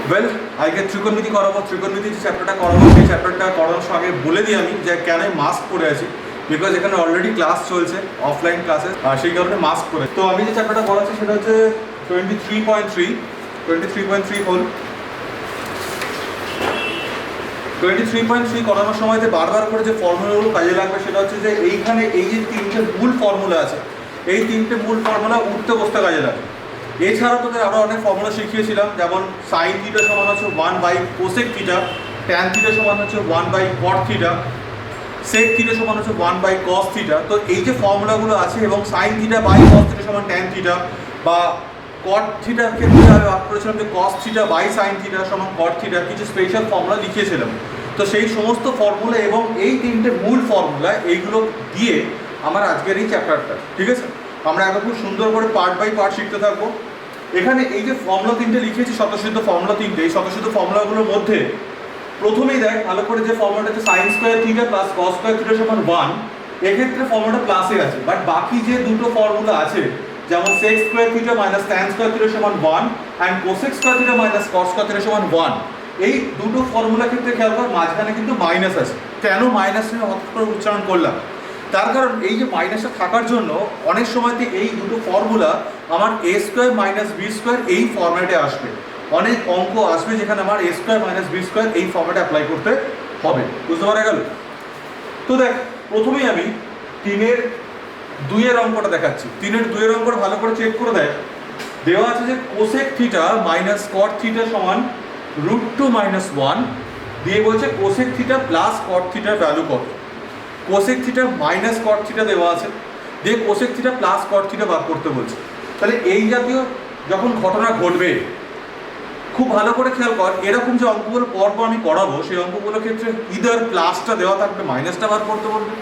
Well আজকে ত্রিকোণমিতি করাবো। ত্রিকোণমিতি যে চ্যাপ্টারটা করাবো সেই চ্যাপ্টারটা করানোর আগে বলে দিই আমি যে কেন মাস্ক পরে আছি, বিকজ এখানে অলরেডি ক্লাস চলছে, অফলাইন ক্লাসেস, আর সেই কারণে মাস্ক পরে। তো আমি যে চ্যাপ্টারটা করাচ্ছি সেটা হচ্ছে 23.3 হোল। 23.3 করানোর সময়তে বারবার করে যে ফর্মুলাগুলো কাজে লাগবে সেটা হচ্ছে যে এইখানে এই যে তিনটে মূল ফর্মুলা আছে, এই তিনটে মূল ফর্মুলা উঠতে বসতে কাজে লাগবে। এছাড়াও তোদের আরও অনেক ফর্মুলা শিখিয়েছিলাম, যেমন সাইন থিটা সমান হচ্ছে 1 by cosec theta, tan theta সমান হচ্ছে 1 by cot theta, sec theta সমান হচ্ছে 1 বাই কস থিটা। তো এই যে ফর্মুলাগুলো আছে এবং sine theta by cos theta সমান ট্যান থিটা, বা কট থিটার ক্ষেত্রে আমি ভাগ করেছিলাম যে cos theta by sine theta সমান কট থিটা, কিছু স্পেশাল ফর্মুলা লিখিয়েছিলাম। তো সেই সমস্ত ফর্মুলা এবং এই তিনটে মূল ফর্মুলা এইগুলো দিয়ে আমার আজকের এই চ্যাপ্টারটা, ঠিক আছে, আমরা এখন খুব সুন্দর করে পার্ট বাই পার্ট শিখতে থাকবো। এখানে এই যে ফর্মুলা তিনটে লিখেছি, স্বতঃসিদ্ধ ফর্মুলা তিনটে, এই স্বতঃসিদ্ধ ফর্মুলাগুলোর মধ্যে প্রথমেই দেখ ভালো করে যে ফর্মুলাটা হচ্ছে sign square theta plus cos square theta সমান 1, এক্ষেত্রে ফর্মুলাটা প্লাসে আছে। বাট বাকি যে দুটো ফর্মুলা আছে, যেমন sec square theta minus tan square theta সমান 1 and cosec square theta minus cos square theta সমান 1, এই দুটো ফর্মুলা ক্ষেত্রে খেয়াল কর মাঝখানে কিন্তু মাইনাস আছে। কেন মাইনাস আমি হঠাৎ করে উচ্চারণ করলাম? তার কারণ এই যে মাইনাসটা থাকার জন্য অনেক সময়তে এই দুটো ফর্মুলা আমার এ স্কোয়ার মাইনাস বি স্কোয়ার এই ফর্ম্যাটে আসবে। অনেক অঙ্ক আসবে যেখানে আমার এ স্কোয়ার মাইনাস বি স্কোয়ার এই ফর্ম্যাটে অ্যাপ্লাই করতে হবে। বুঝতে পারা গেল? তো দেখ, প্রথমেই আমি 3-এর অঙ্কটা দেখাচ্ছি। 3-এর অঙ্কটা ভালো করে চেক করে দেখ। দেওয়া আছে যে cosec theta minus cot theta সমান √2 - 1, দিয়ে বলছে কোসেক থিটা প্লাস কট থিটার ভ্যালু কত। Cosec theta minus cot theta দেওয়া আছে, দিয়ে cosec theta plus cot theta বার করতে বলছে। তাহলে এই জাতীয় যখন ঘটনা ঘটবে খুব ভালো করে খেয়াল কর, এরকম যে অঙ্কগুলো পরপর আমি করাবো সেই অঙ্কগুলোর ক্ষেত্রে ইদার প্লাসটা দেওয়া থাকবে মাইনাসটা বার করতে বলবে,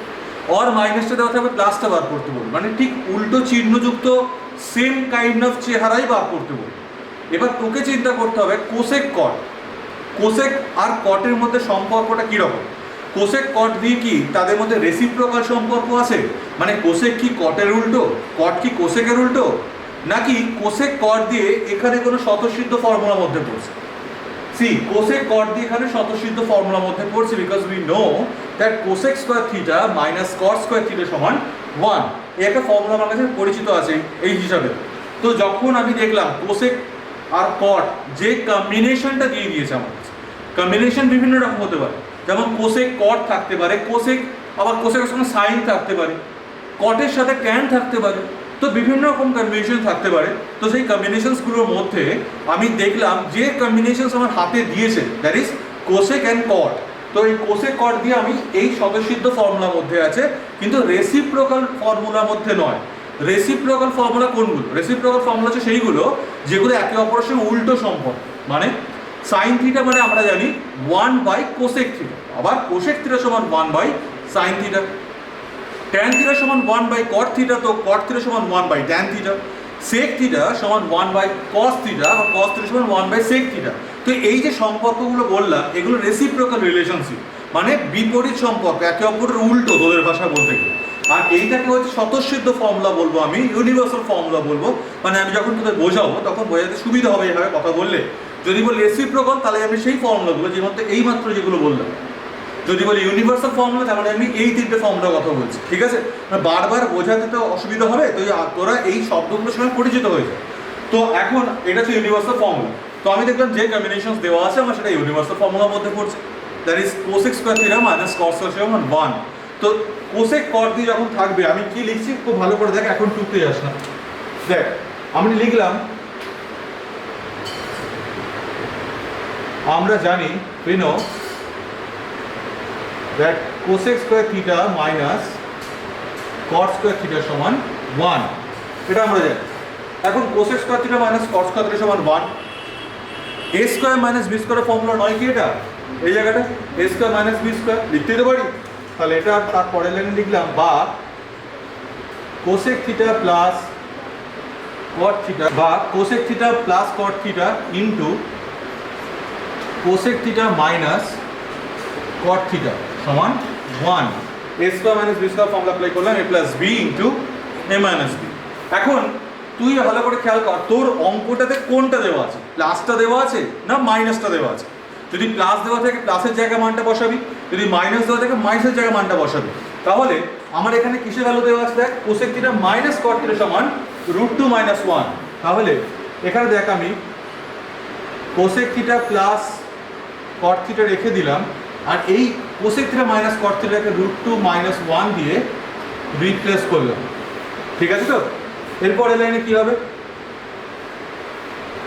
অর মাইনাসটা দেওয়া থাকবে প্লাসটা বার করতে বলবে, মানে ঠিক উল্টো চিহ্নযুক্ত সেম কাইন্ড অফ চেহারাই বার করতে বলবে। এবার তোকে চিন্তা করতে হবে কোসেক কট, কোসেক আর কটের মধ্যে সম্পর্কটা কীরকম। কোসেক কট দিয়ে কি তাদের মধ্যে রেসিপ্রোকাল সম্পর্ক আছে, মানে কোসেক কি কটের উল্টো, কট কি কোসেকের উল্টো, নাকি কোসেক কট দিয়ে এখানে কোনো স্বতঃসিদ্ধ ফর্মুলার মধ্যে পড়ছে। কোসেক কট দিয়ে এখানে স্বতঃসিদ্ধ ফর্মুলার মধ্যে পড়ছে, because we know that cosec square theta minus cot square theta সমান 1, এই একটা ফর্মুলা আমার কাছে পরিচিত আছে এই হিসাবে। তো যখন আমি দেখলাম কোসেক আর কট যে কম্বিনেশনটা দিয়ে দিয়েছে আমার কাছে, কম্বিনেশন বিভিন্ন রকম হতে পারে, যেমন কোসেক কট থাকতে পারে, কোসেক আবার কোসেকের সঙ্গে সাইন থাকতে পারে, কটের সাথে ট্যান থাকতে পারে, তো বিভিন্ন রকম কম্বিনেশন থাকতে পারে। তো সেই কম্বিনেশনসগুলোর মধ্যে আমি দেখলাম যে কম্বিনেশনস আমার হাতে দিয়েছে, দ্যাট ইজ কোসেক অ্যান্ড কট। তো এই কোসেক কট দিয়ে আমি এই স্বতঃসিদ্ধ ফর্মুলার মধ্যে আছে, কিন্তু রেসিপ্রোকাল ফর্মুলার মধ্যে নয়। রেসিপ্রোকাল ফর্মুলা কোনগুলো? রেসিপ্রোকাল ফর্মুলা হচ্ছে সেইগুলো যেগুলো একে অপরের সঙ্গে উল্টো সম্পর্ক। মানে সাইন থিটা মানে আমরা জানি 1 বাই কোসেক থিটা, আবার কোসেক থিটা সমান 1 by sine theta, tan theta সমান 1 বাই কট থিটা, তো কট থিটা সমান 1 by tan theta, sec theta সমান 1 বাই কস থিটা, বা কস থিটা সমান 1 বাই সেক থিটা। তো এই যে সম্পর্কগুলো বললাম এগুলো রেসিপ্রোকাল রিলেশনশিপ, মানে বিপরীত সম্পর্ক, একে অপরের উল্টো তোদের ভাষা বলতে গেলে। আর এইটাকে হচ্ছে স্বতঃসিদ্ধ ফর্মুলা বলবো আমি, ইউনিভার্সাল ফর্মুলা বলবো, মানে আমি যখন তোদের বোঝাবো তখন বোঝাতে সুবিধা হবে এইভাবে কথা বললে। যদি বলি রেসিপ্রোকাল তাহলে আমি সেই ফর্মুলাগুলো যে মধ্যে এইমাত্র যেগুলো বললাম, যদি বলি ইউনিভার্সাল ফর্মুলা তার মানে আমি এই তিনটে ফর্মুলার কথা বলছি, ঠিক আছে? বারবার বোঝাতে তো অসুবিধা হবে, তো তোরা এই শব্দগুলোর সঙ্গে পরিচিত হয়ে যায়। তো এখন এটা হচ্ছে ইউনিভার্সাল ফর্মুলা। তো আমি দেখলাম যে কম্বিনেশন দেওয়া আছে আমার সেটা ইউনিভার্সাল ফর্মুলার মধ্যে পড়ছে, that is cosec square theta minus cos square theta সমান 1। তো কোসেক কট দিয়ে যখন থাকবে আমি কি লিখছি খুব ভালো করে দেখ, এখন টুকতে যাস না। দেখ আমি লিখলাম, আমরা জানি we know that cosec square theta minus cot square theta সমান 1, এটা আমরা জানি। এখন cosec square theta minus cot square theta সমান 1, a স্কয়ার মাইনাস b স্কয়ারের ফর্মুলা নয় কি এটা? এই জায়গাটা a square minus b square লিখতে তো পারি। তাহলে এটা তার পরের লাইনে লিখলাম, বা cosec theta plus cot theta, বা cosec theta plus cot theta into cosec theta minus cot theta সমান 1, a square minus b square formula apply করলাম, a plus b into a minus b। এখন তুই ভালো করে খেয়াল কর তোর অঙ্কটাতে কোনটা দেওয়া আছে, প্লাসটা দেওয়া আছে না মাইনাসটা দেওয়া আছে। যদি প্লাস দেওয়া থাকে প্লাসের জায়গায় মানটা বসাবি, যদি মাইনাস দেওয়া থাকে মাইনাসের জায়গায় মানটা বসাবি। তাহলে আমার এখানে কিসের ভ্যালু দেওয়া আছে দেখ, cosec theta minus cot theta সমান √2 - 1। তাহলে এখানে দেখ আমি cosec theta plus cot theta রেখে দিলাম, আর এই কোসেক থিটা মাইনাস কট থিটাকে √2 - 1 দিয়ে রিপ্লেস করলাম। ঠিক আছে তো? এরপর এই লাইনে কি হবে,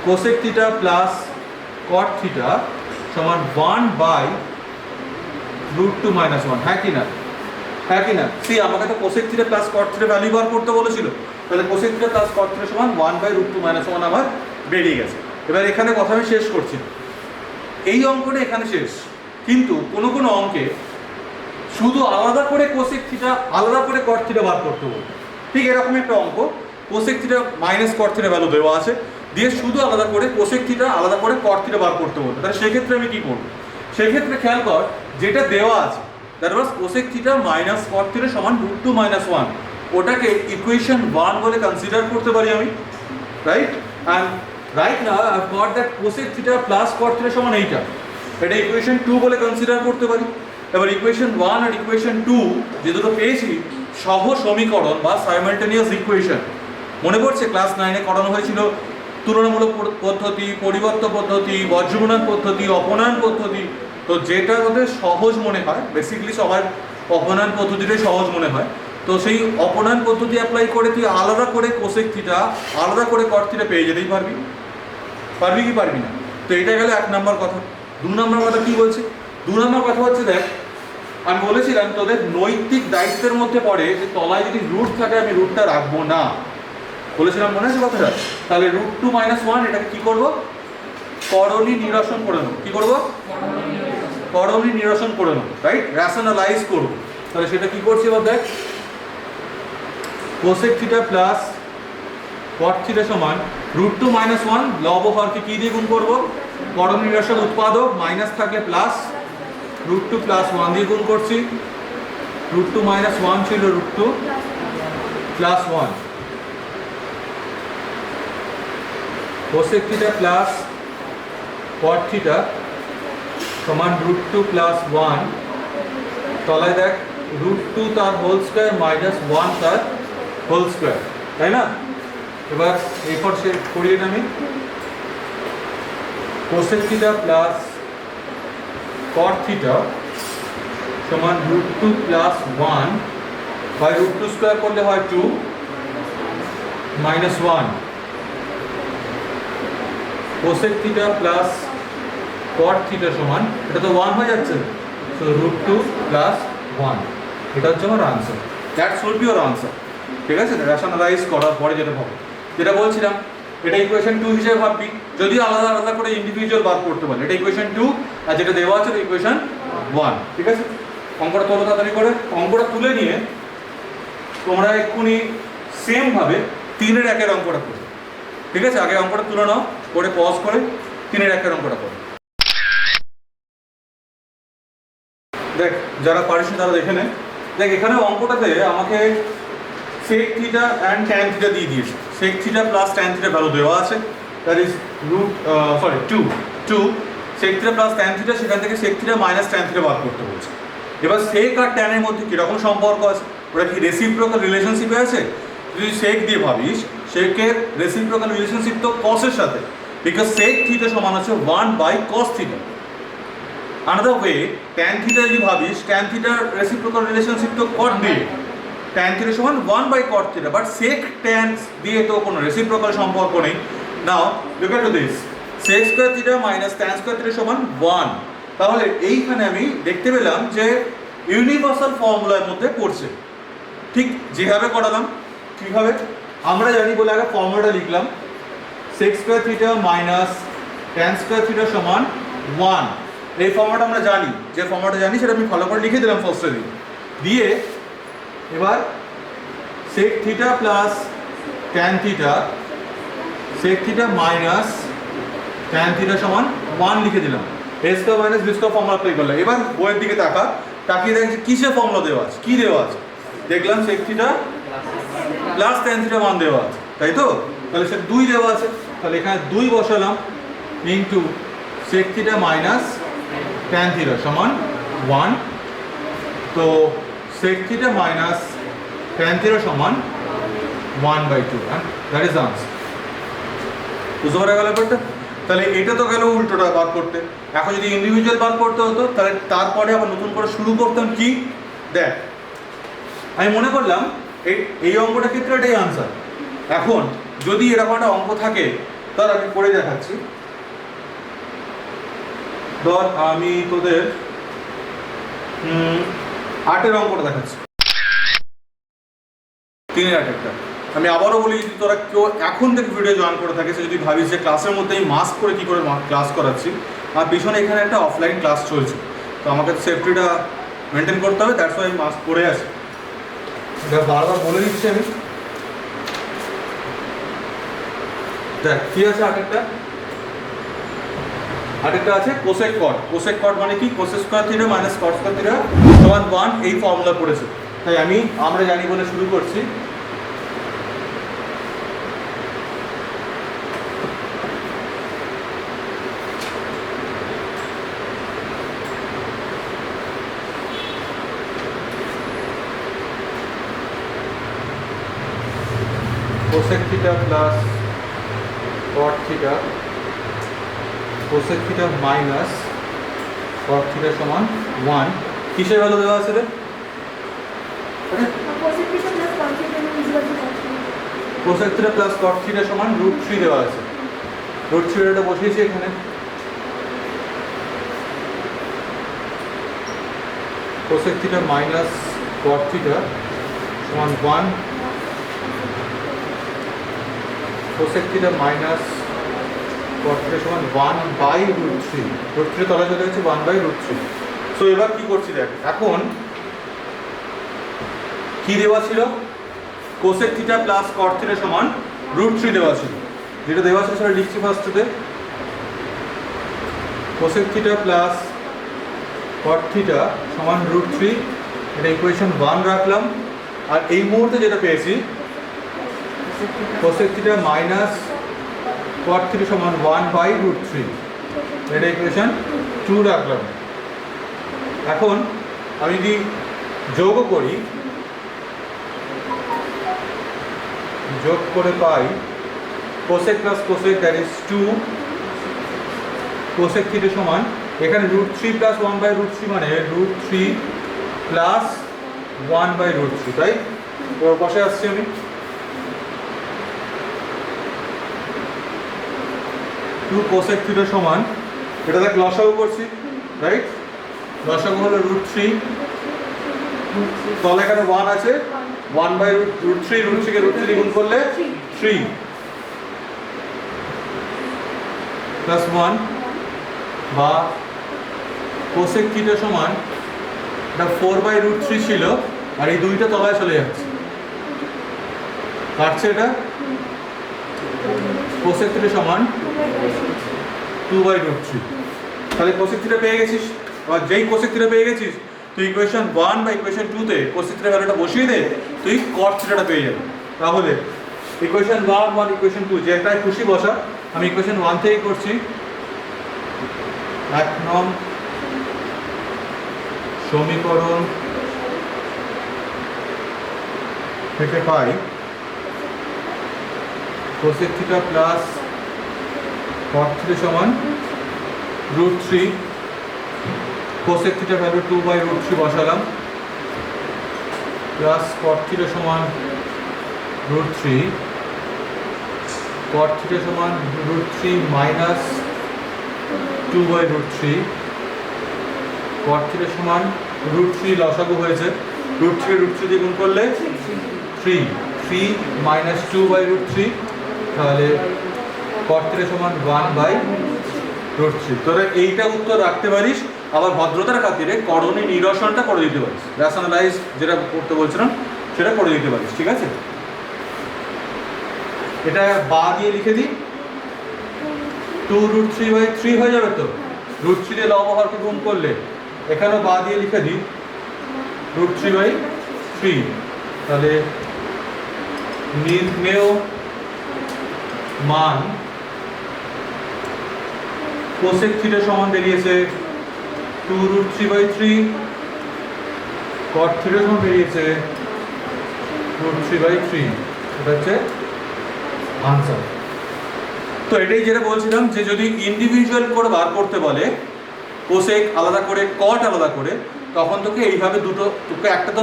cosec theta plus cot theta সমান 1/√2 - 1। হ্যাঁ কি না? হ্যাঁ কি না? সি আমাকে তো cosec theta plus cot theta value বার করতে বলেছিল, তাহলে cosec theta plus cot theta সমান 1/√2 - 1 আমার বেরিয়ে গেছে। এবার এখানে কথা আমি শেষ করছি, এই অঙ্কটা এখানে শেষ। কিন্তু কোনো কোনো অঙ্কে শুধু আলাদা করে কোসেক থিটা আলাদা করে কট থিটা বার করতে বলবে। ঠিক এরকম একটা অঙ্ক, cosec theta minus cot theta value দেওয়া আছে, দিয়ে শুধু আলাদা করে কোসেক থিটা আলাদা করে কট থিটা বার করতে বলবে। তাহলে সেক্ষেত্রে আমি কি করব? সেক্ষেত্রে খেয়াল কর যেটা দেওয়া আছে that was cosec theta minus cot theta সমান √2 - 1, ওটাকে ইকুয়েশন 1 বলে কনসিডার করতে পারি আমি, right? And right now I have got that cosec theta plus cot theta সমান এইটা, এটা ইকুয়েশন 2 বলে কনসিডার করতে পারি। এবার ইকুয়েশন 1 আর ইকুয়েশন 2 যে দুটো পেয়েছি সহ সমীকরণ বা সাইমালটেনিয়াস ইকুয়েশন, মনে পড়ছে ক্লাস 9-এ করানো হয়েছিল তুলনামূলক পদ্ধতি, পরিবর্ত পদ্ধতি, বজ্রগুণন পদ্ধতি, অপনয়ন পদ্ধতি। তো যেটা ওদের সহজ মনে হয়, বেসিক্যালি সবার অপনয়ন পদ্ধতিটাই সহজ মনে হয়, তো সেই অপনয়ন পদ্ধতি অ্যাপ্লাই করে তুই আলাদা করে কোসেক থিটা আলাদা করে কট থিটা পেয়ে যেতেই পারবি। পারবি কি পারবি না? তো এটা গেল 1 নম্বর কথা। 2 নম্বর কথা কি বলছে? 2 নম্বর কথা হচ্ছে দেখ, আমি বলেছিলাম তোদের নৈতিক দায়িত্বের মধ্যে পড়ে যে তলায় যদি রুট থাকে আমি রুটটা রাখবো না, বলেছিলাম মনে আছে কথাটা? তাহলে √2 - 1 এটাকে কি করব? করণী নিরসন করে নেব। কি করব? করণী নিরসন করে নেব, রাইট? রেশনালাইজ করব। তাহলে সেটা কি করছি এবার দেখ, cosec theta plus cot theta সমান √2 - 1, লব হরকে কি দিয়ে গুণ করব? করণী নিরসন উৎপাদক, মাইনাস থাকলে প্লাস, √2 + 1 দিয়ে গুণ করছি। √2 - 1 ছিল √2 + 1, cosec theta plus cot theta সমান √2 + 1, তলায় দেখ √2 তার হোল স্কয়ার মাইনাস 1 তার হোল স্কয়ার, তাই না? এবার এরপর সে করিয়ে আমি cosec theta plus cot theta সমান √2 + 1 বাই √2 স্কয়ার করলে হয় 2 - 1, cosec theta plus cot theta সমান, এটা তো 1 হয়ে যাচ্ছে, সো √2 + 1, এটা হচ্ছে আমার answer. That should be your answer. ঠিক আছে? রেশনালাইজ করার পরে যেটা হবে, যেটা বলছিলাম, এটা ইকুয়েশন 2 হিসেবে ভাববি, যদি আলাদা আলাদা করে ইন্ডিভিজুয়াল বার করতে পারি। এটা ইকুয়েশন 2 আর যেটা দেওয়া আছে ইকুয়েশন 1। ঠিক আছে? অঙ্কটা তোলো তাড়াতাড়ি করে, অঙ্কটা তুলে নিয়ে তোমরা এক্ষুনি সেম ভাবে 3-এর 1-এর অঙ্কটা করো। ঠিক আছে? আগে অঙ্কটা তুলে নাও, করে পজ করে 3-এর 1-এর অঙ্কটা করো। দেখ যারা পারিস তারা দেখে নে। দেখ এখানে অঙ্কটাতে আমাকে sec theta and tan theta দিয়ে দিয়েছে। Sec theta plus tan theta value দেওয়া আছে, that is √2 sec theta plus tan theta, সেখান থেকে sec theta minus tan theta বার করতে বলছে। এবার সেক আর ট্যানের মধ্যে কীরকম সম্পর্ক আছে? ওরা কি রেসিপ্রোকাল রিলেশনশিপে আছে? যদি সেক দিয়ে ভাবিস, সেকের রেসিপ্রোকাল রিলেশনশিপ তো কসের সাথে, বিকজ সেক থিটা সমান হচ্ছে 1/cos theta. Another way, tan theta যদি ভাবিস, ট্যান থিটার রেসিপ্রোকাল রিলেশনশিপ তো কট দিয়ে, ট্যান থিটা সমান 1/cot theta, but sec tan দিয়ে তো কোনো রেসিপ্রোকাল সম্পর্ক নেই। Now look at this, sec square theta minus tan square theta সমান 1। তাহলে এইখানে আমি দেখতে পেলাম যে ইউনিভার্সাল ফর্মুলার মধ্যে পড়ছে। ঠিক যেভাবে করালাম, কীভাবে আমরা জানি বলে আগে ফর্মুলাটা লিখলাম, sec square theta minus tan square theta সমান 1। এই ফর্মুলাটা আমরা জানি, যে ফর্মুলাটা জানি সেটা আমি ফলো করে লিখে দিলাম ফার্স্টে দিয়ে। এবার sec theta plus tan theta, sec theta minus tan theta সমান 1 লিখে দিলাম। A square minus b square formula apply করলাম। এবার বইয়ের দিকে তাকা, তাকিয়ে দেখছি কিসের ফর্মুলা দেওয়া আছে, কি দেওয়া আছে। দেখলাম sec theta plus tan theta 1 দেওয়া আছে, তাই তো? তাহলে সেটা 2 দেওয়া আছে, তাহলে এখানে 2 বসালাম into sec theta minus tan theta সমান 1। তো sec theta minus tan theta সমান 1/2, and that is the answer। বুঝতে পারা গেল ব্যাপারটা? তাহলে এটা তো গেল উল্টোটা বার করতে। এখন যদি ইন্ডিভিজুয়াল বার করতে হতো তাহলে তারপরে আবার নতুন করে শুরু করতাম কি, দেখ আমি মনে করলাম এই অঙ্কটা ক্ষেত্রে এটাই আনসার। এখন যদি এরকম একটা অঙ্ক থাকে তাহলে আমি করে দেখাচ্ছি। ধর আমি তোদের 8-এর অঙ্কটা দেখাচ্ছি, 3-এর 8-এরটা। আমি আবারও বলি, যদি তোরা কেউ এখন থেকে ভিডিও জয়েন করে থাকিস, যদি ভাবিস যে ক্লাসের মধ্যে আমি মাস্ক করে কী করে ক্লাস করাচ্ছি, আর পিছনে এখানে একটা অফলাইন ক্লাস চলছে, তো আমাকে সেফটিটা মেনটেন করতে হবে, দ্যাটস ওয়াই আমি মাস্ক পরে আছি। এটা বারবার বলে দিচ্ছি আমি। দেখ কী আছে 8-এরটা আছে কোসেক কট। কোসেক কট মানে কি, কোসেক স্কয়ার থিটা মাইনাস কট স্কয়ার থিটা সমান 1, এই ফর্মুলা পড়েছে। তাই আমরা জানি বলে শুরু করছি। Cosec theta plus cot theta, cosec theta minus cot theta সমান 1। কিসের ভ্যালু দেওয়া আছে রে? Cosec theta plus cot theta সমান √3 দেওয়া আছে। √3 এটা বসিয়েছি এখানে। Cosec theta minus cot theta সমান 1। Cosec theta minus cot theta সমান 1/√3। √3 তলায় চলে গেছে, 1/√3। সো এবার কি করছি দেখ, এখন কি দেওয়া ছিল, cosec theta plus cot theta সমান √3 দেওয়া ছিল। যেটা দেওয়া ছিল সেটা লিখছি ফার্স্টে। Cosec theta plus cot theta সমান √3, এটা ইকুয়েশন 1 রাখলাম। আর এই মুহূর্তে যেটা পেয়েছি, cosec theta minus cot theta সমান 1/√3, এটা ইকুয়েশন 2 রাখলাম। এখন আমি যদি যোগ করি, যোগ করে পাই cosec plus cosec, that is 2। Cosec theta সমান এখানে √3 প্লাস 1/√3 মানে √3 প্লাস 1/√3, তাই ওর পাশে আসছি আমি। 2 কোসেক থিটা সমান, এটা দেখ লসাগু করছি, রাইট? লসাগু হলো √3, তলে এখানে 1 আছে, 1/√3, √3 কে √3 গুণ করলে 3 প্লাস 1, বা কোসেক থিটা সমান এটা 4/√3 ছিল, আর এই দুইটা তলায় চলে যাচ্ছে, কাটছে এটা। কোসেক থিটা সমান 2/√3। তাহলে কোসেক থিটা পেয়ে গেছিস। আর যেই কোসেক থিটা পেয়ে গেছিস, তুই ইকুয়েশন 1 বা ইকুয়েশন 2 তে কোসেক থিটা ভ্যালুটা বসিয়ে দে, তুই কট থিটাটা পেয়ে যাবে। তাহলে ইকুয়েশন 1 ইকুয়েশন 2 যেটাই খুশি বসা। আমি ইকুয়েশন 1 থেকেই করছি। 1 নং সমীকরণ থেকে পাই cosec theta plus cot theta সমান √3। কোসেক থিটা ভ্যালু 2/√3 বসালাম, প্লাস কট থিটা সমান √3, কট থিটা সমান √3 মাইনাস 2/√3, কট থিটা সমান √3 লসাগু হয়েছে, √3 দিয়ে গুণ করলে 3 মাইনাস 2/√3, তাহলে কট থিটা সমান 1/√3। তোরা এইটা উত্তর রাখতে পারিস। আবার ভদ্রতার খাতিরে করণী নিরসনটা করে দিতে পারিস, রেশনালাইজ যেটা করতে বলছিলাম সেটা করে দিতে পারিস, ঠিক আছে? এটা বা দিয়ে লিখে দিই, 2√3/3 হয়ে যাবে। তো √3 দিয়ে লব হরকে গুণ করলে এখানেও বা দিয়ে লিখে দিই √3/3। তাহলে নির্ণেয় মান কোসেক থিটা সমান বেরিয়েছে 2√3/3, কট থিটা সমান বেরিয়েছে √3/3। এটা হচ্ছে আনসার। তো এটাই যেটা বলছিলাম যে যদি ইন্ডিভিজুয়াল করে বার করতে বলে, কোসেক আলাদা করে কট আলাদা করে, তখন তোকে এইভাবে তোকে একটা তো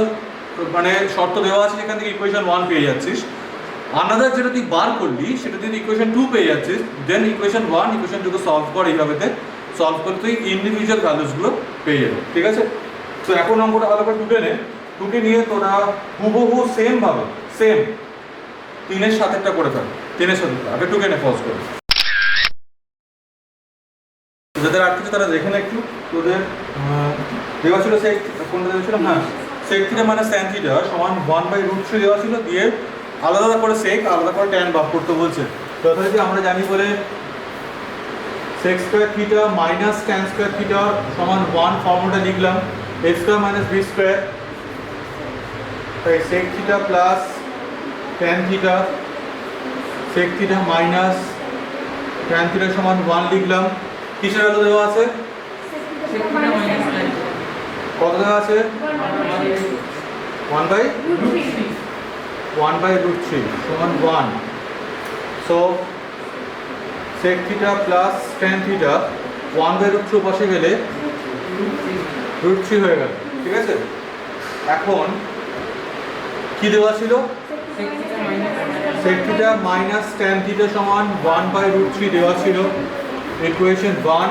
মানে শর্ত দেওয়া আছে যেখান থেকে ইকুয়েশন 1 পেয়ে যাচ্ছিস, আনাদার যেটা তুই বার করলি সেটা তুই ইকুয়েশন 2 পেয়ে যাচ্ছিস, দেন ইকুয়েশন 1 ইকুয়েশন 2 কে সলভ কর, এইভাবে সলভ করে তুই ইন্ডিভিজুয়াল ভ্যালুসগুলো পেয়ে যাবে। ঠিক আছে? তো এখন অঙ্কটা ভালো করে টুকে নিয়ে তোরা হুবহু সেম 3-এর সাথেটা করে ফেল। 3-এর সাথে আগে টুকে নে, পজ করে। যাদের আর কিছু তারা দেখে না একটু, তোদের দেওয়া ছিল সেক, কোনটা দেওয়া ছিল, হ্যাঁ sec theta minus tan theta সমান 1/√3 দেওয়া ছিল, দিয়ে আলাদা করে সেক আলাদা করে ট্যান বার করতে বলছে। যথারীতি আমরা জানি বলে sec square theta minus tan square theta সমান 1 ফর্মুলাটা লিখলাম, A square minus B square, তাই sec theta plus tan theta, sec theta minus tan theta সমান 1 লিখলাম। কিসের ভ্যালু দেওয়া আছে? কত দেওয়া আছে? 1/√3 সমান 1। So sec theta plus tan theta 1/√3 বসে গেলে √3 হয়ে গেল। ঠিক আছে? এখন কি দেওয়া ছিল? sec theta minus tan theta সমান 1/√3 দেওয়া ছিল, equation 1।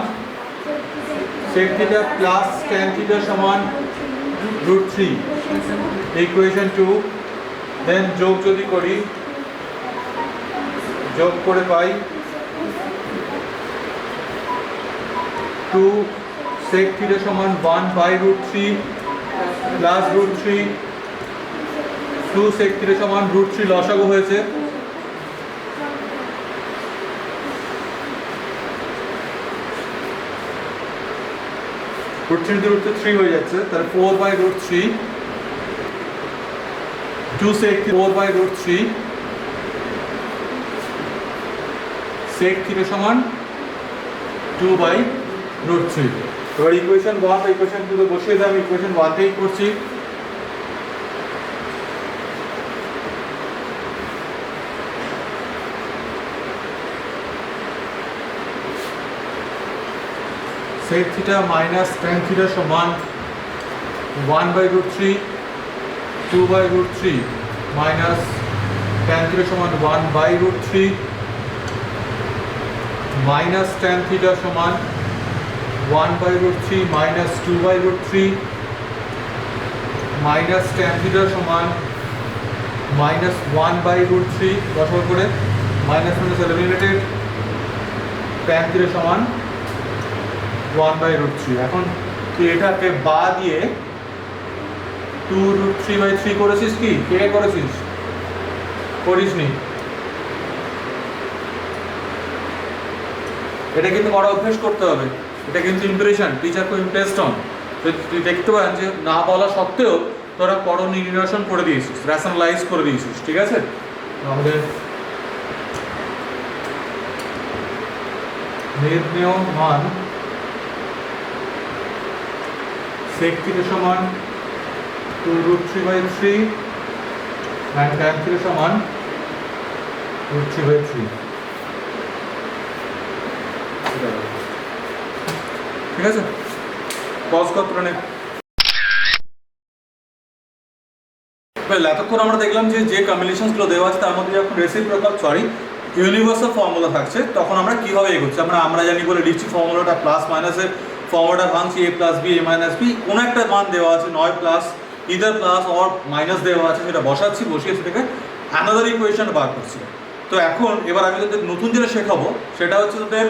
sec theta plus tan theta সমান √3, ইকুয়েশন 2। দেন যোগ যদি করি, যোগ করে পাই 2 sec থিটা সমান 1/√3 প্লাস √3, 2 sec থিটা সমান √3 লসাগু হয়েছে, √3 হয়ে যাচ্ছে, তাহলে 4/√3, 2 sec 4/√3 sec থিটা সমান 2/√3। এবার ইকুয়েশন 1 আর ইকুয়েশন 2 তে বসিয়ে দিই, আমি ইকুয়েশন 1 তেই করছি। sec theta minus tan theta সমান 1/√3, 2/√3 মাইনাস tan থিটা সমান 1/√3 মাইনাস tan থিটা সমান 1/√3 মাইনাস 2/√3 মাইনাস tan থিটা সমান মাইনাস 1/√3, বসাবার করে minus minus eliminated, tan theta সমান 1/√3। এখন তুই এটাকে বা দিয়ে 2√3/3 করেছিস কি? কে করেছিস? করিসনি। এটা কিন্তু বড় অভ্যেস করতে হবে, এটা কিন্তু ইমপ্রেশন, টিচার খুব ইমপ্রেসড হন। তুই দেখতে পারেন যে না বলা সত্ত্বেও তোরা পড়ো নির্ণয়ন করে দিয়েছিস, রেশনালাইজ করে দিয়েছিস। ঠিক আছে? তাহলে নির্ণেয় মান sec থিটা সমান 2√3/3 and tan থিটা সমান √3/3। ঠিক আছে? পজ কর প্রণে। এতক্ষণ আমরা দেখলাম যে কম্বিনেশনসগুলো দেওয়া আছে তার মধ্যে যখন ইউনিভার্সাল ফর্মুলা থাকছে তখন আমরা কিভাবে এগোচ্ছি। আমরা জানি বলে লিখছি ফর্মুলাটা, প্লাস মাইনাসের ফর্মুলাটা ভাঙছি, a plus B, a minus B, কোনো একটা মান দেওয়া আছে, নয় plus, either plus or minus দেওয়া আছে, সেটা বসিয়ে সেটাকে অ্যানাদার ইকুয়েশন বার করছি। তো এখন এবার আমি তোদের নতুন যেটা শেখাবো সেটা হচ্ছে তোদের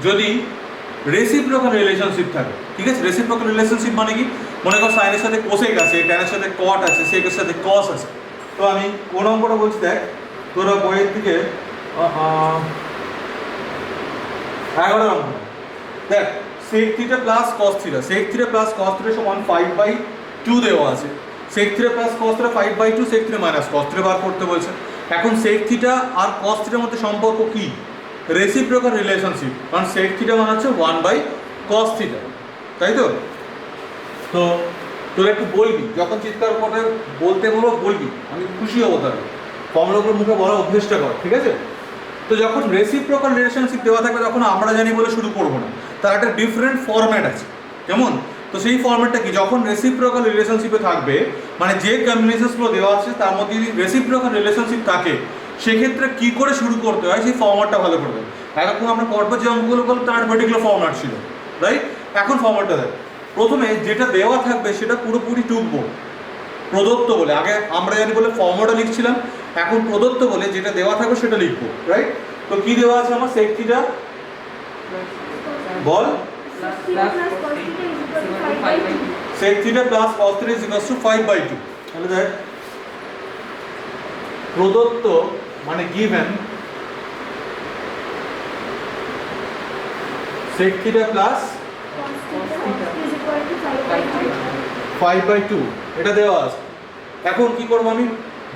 যদি রেসিপ্রোকাল রিলেশনশিপ থাকে। ঠিক আছে? রেসিপ্রোকাল রিলেশনশিপ মানে কি? মনে কর সাইনের সাথে কোসেক আছে, ট্যানের সাথে কট আছে, সেকের সাথে কস আছে। তো আমি কোন অঙ্কটা বলছি দেখ, তোরা বইয়ের দিকে 11 অঙ্ক দেখ, sec theta plus cos theta, sec theta plus cos theta সমান 5/2 দেওয়া আছে, sec theta plus cos theta 5/2, sec theta minus cos theta বার করতে বলছে। এখন sec থিটা আর cos থিটার মধ্যে সম্পর্ক কি? রেসিপ্রোকাল রিলেশনশিপ, কারণ sec থিটা মানে হচ্ছে 1/cos থিটা, তাই তো? তো তোরা একটু বলবি, যখন চিৎকার করে বলতে বলবো বলবি, আমি খুশি হবো তাহলে। ফর্মুলাগুলো মুখে বলার অভ্যেসটা কর, ঠিক আছে? তো যখন রেসিপ্রোকাল রিলেশনশিপ দেওয়া থাকবে তখন আমরা জানি বলে শুরু করবো না, তার একটা ডিফারেন্ট ফরম্যাট আছে, কেমন? তো সেই ফরম্যাটটা কি? যখন রেসিপ্রোকাল রিলেশনশিপে থাকবে, মানে যে কম্বিনেশনসগুলো দেওয়া আছে তার মধ্যে যদি রেসিপ্রোকাল রিলেশনশিপ থাকে, সেক্ষেত্রে কি করে শুরু করতে হয় সেই ফরম্যাটটা ভালো করবে। এখন আমরা পরপর যে অঙ্কগুলো করবো তার পার্টিকুলার ফরম্যাট ছিল, রাইট? এখন ফরম্যাটটা দেখ, প্রথমে যেটা দেওয়া থাকবে সেটা পুরোপুরি টুকবো, প্রদত্ত বলে। আগে আমরা জানি বলে ফর্মুলাটা লিখছিলাম, এখন প্রদত্ত বলে যেটা দেওয়া থাকবে সেটা লিখবো, রাইট? তো কি দেওয়া আছে আমার? sec theta ball, sec theta plus cos theta equals to 5/2। তাহলে দেখ, প্রদত্ত মানে গিভেন sec থিটা প্লাস 5/2 এটা দেওয়া আছে। এখন কি করবো আমি?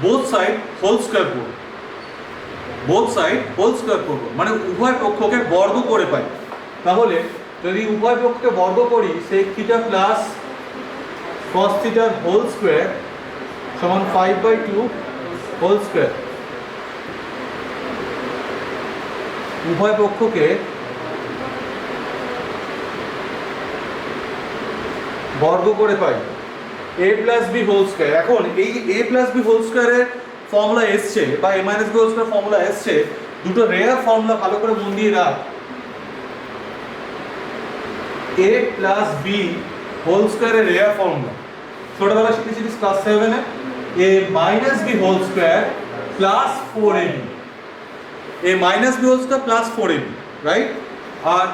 বোথ সাইড হোল স্কয়ার করব, বোথ সাইড হোল স্কয়ার করব, মানে উভয় পক্ষকে বর্গ করে পাই। তাহলে যদি উভয় পক্ষকে বর্গ করি, sec থিটা প্লাস cos থিটার হোল স্কয়ার সমান 5/2 হোল স্কয়ার। উভয় পক্ষকে বর্গ করে পাই a plus B whole square. এখন এই a প্লাস বি হোল স্কয়ারের ফর্মুলা এসছে, বা a minus b whole square formula এসছে, দুটো রেয়ার ফর্মুলা ভালো করে মন দিয়ে রাখ। a প্লাস বি হোল স্কয়ারের রেয়ার ফর্মুলা ছোটবেলা শিখেছিস ক্লাস 7 এ, a minus b whole square plus 4ab, a minus b whole square plus 4ab, right? আর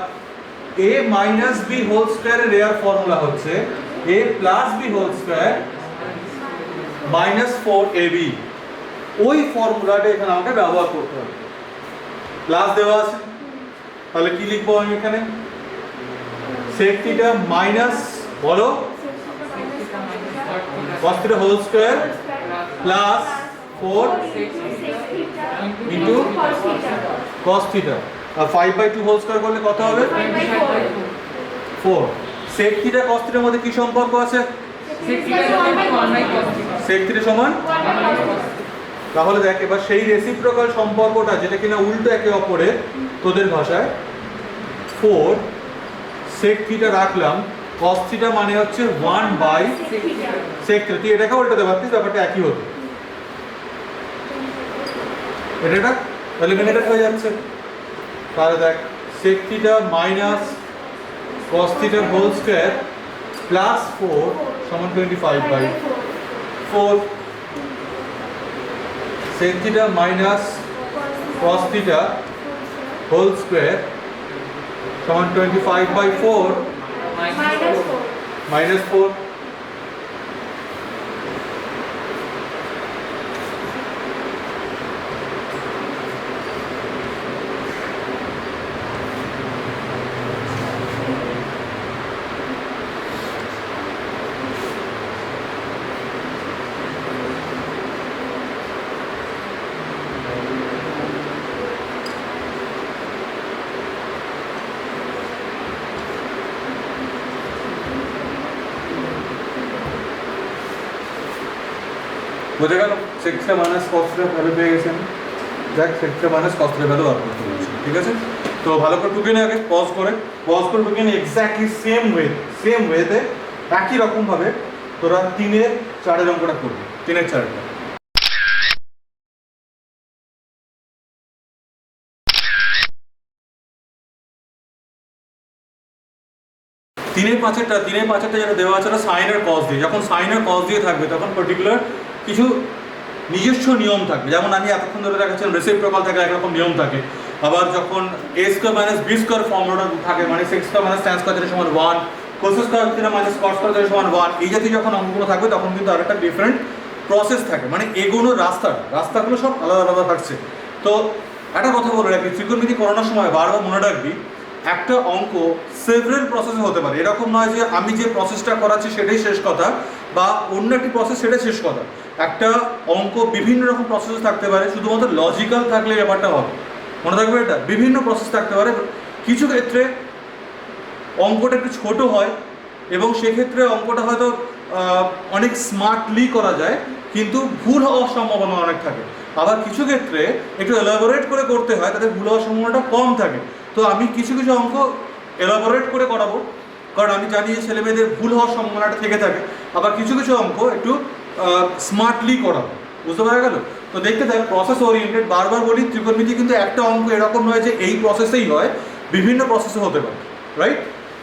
a মাইনাস বি হোল স্কয়ারের রেয়ার ফর্মুলা হচ্ছে a plus B whole square minus 4ab। ওই ফর্মুলাটা এখানে আমাকে ব্যবহার করতে হবে। প্লাস দেওয়া আছে, তাহলে কি লিখবো আমি এখানে? sec থিটা মাইনাস বলো cos theta whole square plus 4 into cos theta, আর 5/2 হোল স্কয়ার করলে কত হবে? 4। sec থিটা cos থিটার মধ্যে কি সম্পর্ক আছে? sec থিটা সমান। তাহলে দেখ, এবার সেই রেসিপ্রোকাল সম্পর্কটা যেটা কিনা উল্টো একে অপরের, তোদের ভাষায় 4 sec থিটা রাখলাম, cos থিটা মানে হচ্ছে 1/sec থিটা। তুই এটাকে উল্টাতে পারতিস, ব্যাপারটা একই হতো। এটা তাহলে এটা হয়ে যাচ্ছে। তাহলে দেখ, sec theta minus cos theta whole square plus 4 সমান 25/4। sec theta minus cos theta whole square সমান 25/4 মাইনাস 4। বোঝা গেল? sec theta minus cos theta value পেয়ে গেছেন। দেখ, sec theta minus cos theta value বার করতে বলছি, ঠিক আছে? তো ভালো করে টুকে নে, আগে পজ করে টুকে নে। এক্স্যাক্টলি সেম ওয়েতে একই রকম ভাবে তোরা 3-এর 4-এর অঙ্কটা করবি, 3-এর 4-এরটা। 3-এর 5-এরটা যেটা দেওয়া আছে ওটা সাইন আর কস দিয়ে। যখন সাইন আর কস দিয়ে থাকবে তখন পার্টিকুলার কিছু নিজস্ব নিয়ম থাকবে। যেমন আমি এতক্ষণ ধরে দেখাচ্ছিলাম রেসিপ্রোকাল থাকে একরকম নিয়ম থাকে। আবার যখন a square minus b square ফর্মুলাটা থাকে, মানে sec square minus tan square যেটা সমান 1, cos square theta minus cos square যেটা সমান 1, এই জাতীয় যখন অঙ্কগুলো থাকবে তখন কিন্তু আরেকটা ডিফারেন্ট প্রসেস থাকে, মানে এগোনোর রাস্তাগুলো সব আলাদা আলাদা থাকছে। তো একটা কথা বলে রাখি, ত্রিকোণমিতি করানোর সময় বারবার মনে রাখবি, একটা অঙ্ক সেভারাল প্রসেসে হতে পারে। এরকম নয় যে আমি যে প্রসেসটা করাচ্ছি সেটাই শেষ কথা, বা অন্য একটি প্রসেস সেটাই শেষ কথা। একটা অঙ্ক বিভিন্ন রকম প্রসেস থাকতে পারে, শুধুমাত্র লজিক্যাল থাকলে ব্যাপারটা হবে, মনে থাকবে এটা, বিভিন্ন প্রসেস থাকতে পারে। কিছু ক্ষেত্রে অঙ্কটা একটু ছোট হয় এবং সেক্ষেত্রে অঙ্কটা হয়তো অনেক স্মার্টলি করা যায়, কিন্তু ভুল হওয়ার সম্ভাবনা অনেক থাকে। আবার কিছু ক্ষেত্রে একটু এলাবোরেট করে করতে হয়, তাদের ভুল হওয়ার সম্ভাবনাটা কম থাকে। তো আমি কিছু কিছু অঙ্ক এলাবোরেট করে করাবো, কারণ আমি জানি যে ছেলে মেয়েদের ভুল হওয়ার সম্ভাবনাটা থেকে থাকে। আবার কিছু কিছু অঙ্ক একটু স্মার্টলি করাবো, বুঝতে পারা গেল? তো দেখতে থাক, প্রসেস ওরিয়েন্টেড। বারবার বলি, ত্রিকোণমিতি কিন্তু একটা অঙ্ক এরকম নয় যে এই প্রসেসেই হয়, বিভিন্ন প্রসেসে হতে পারে, রাইট?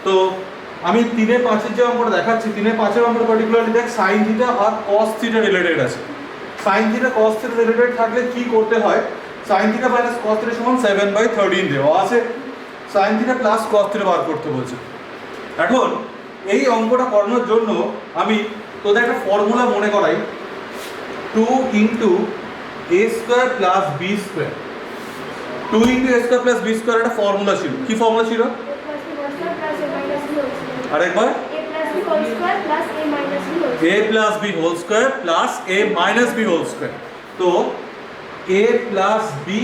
তো আমি 3-5 যে অঙ্কটা দেখাচ্ছি, 3-5 অঙ্কটা পার্টিকুলারলি দেখ, সাইন থিটা আর কস থিটা রিলেটেড আছে। Sine theta cos theta related থাকলে কি করতে হয়, sine theta minus cos theta সমান 7/13 দেওয়া আছে, sine theta plus cos theta বার করতে বলছে। এখন এই অঙ্কটা করানোর জন্য আমি তোদের একটা ফর্মুলা মনে করাই, 2 × a² + b²। 2 × a² + b² একটা ফর্মুলা ছিল। কি ফর্মুলা ছিল আরেকবার? a + b² + a - b²। তো a + b² +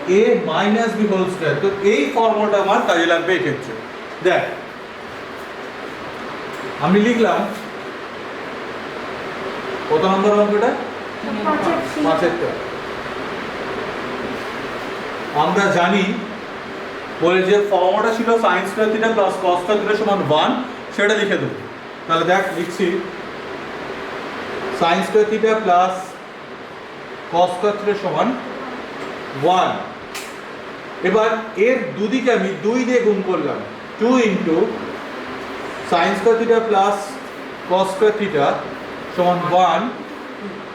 a - b²। তো এই ফর্মুলাটা আমার কাজে লাগবে এই ক্ষেত্রে। দেখ, আমি লিখলাম কত নম্বর অঙ্কটা? 5। আমরা জানি বলে যে ফর্মুলাটা ছিল sin² θ + cos² θ = 1, সেটা লিখে দেবো। তাহলে দেখ লিখছি sin² θ + cos² θ = 1। এবার এর দুদিকে আমি 2 দিয়ে গুণ করলাম, 2 × sin² θ + cos² θ = 1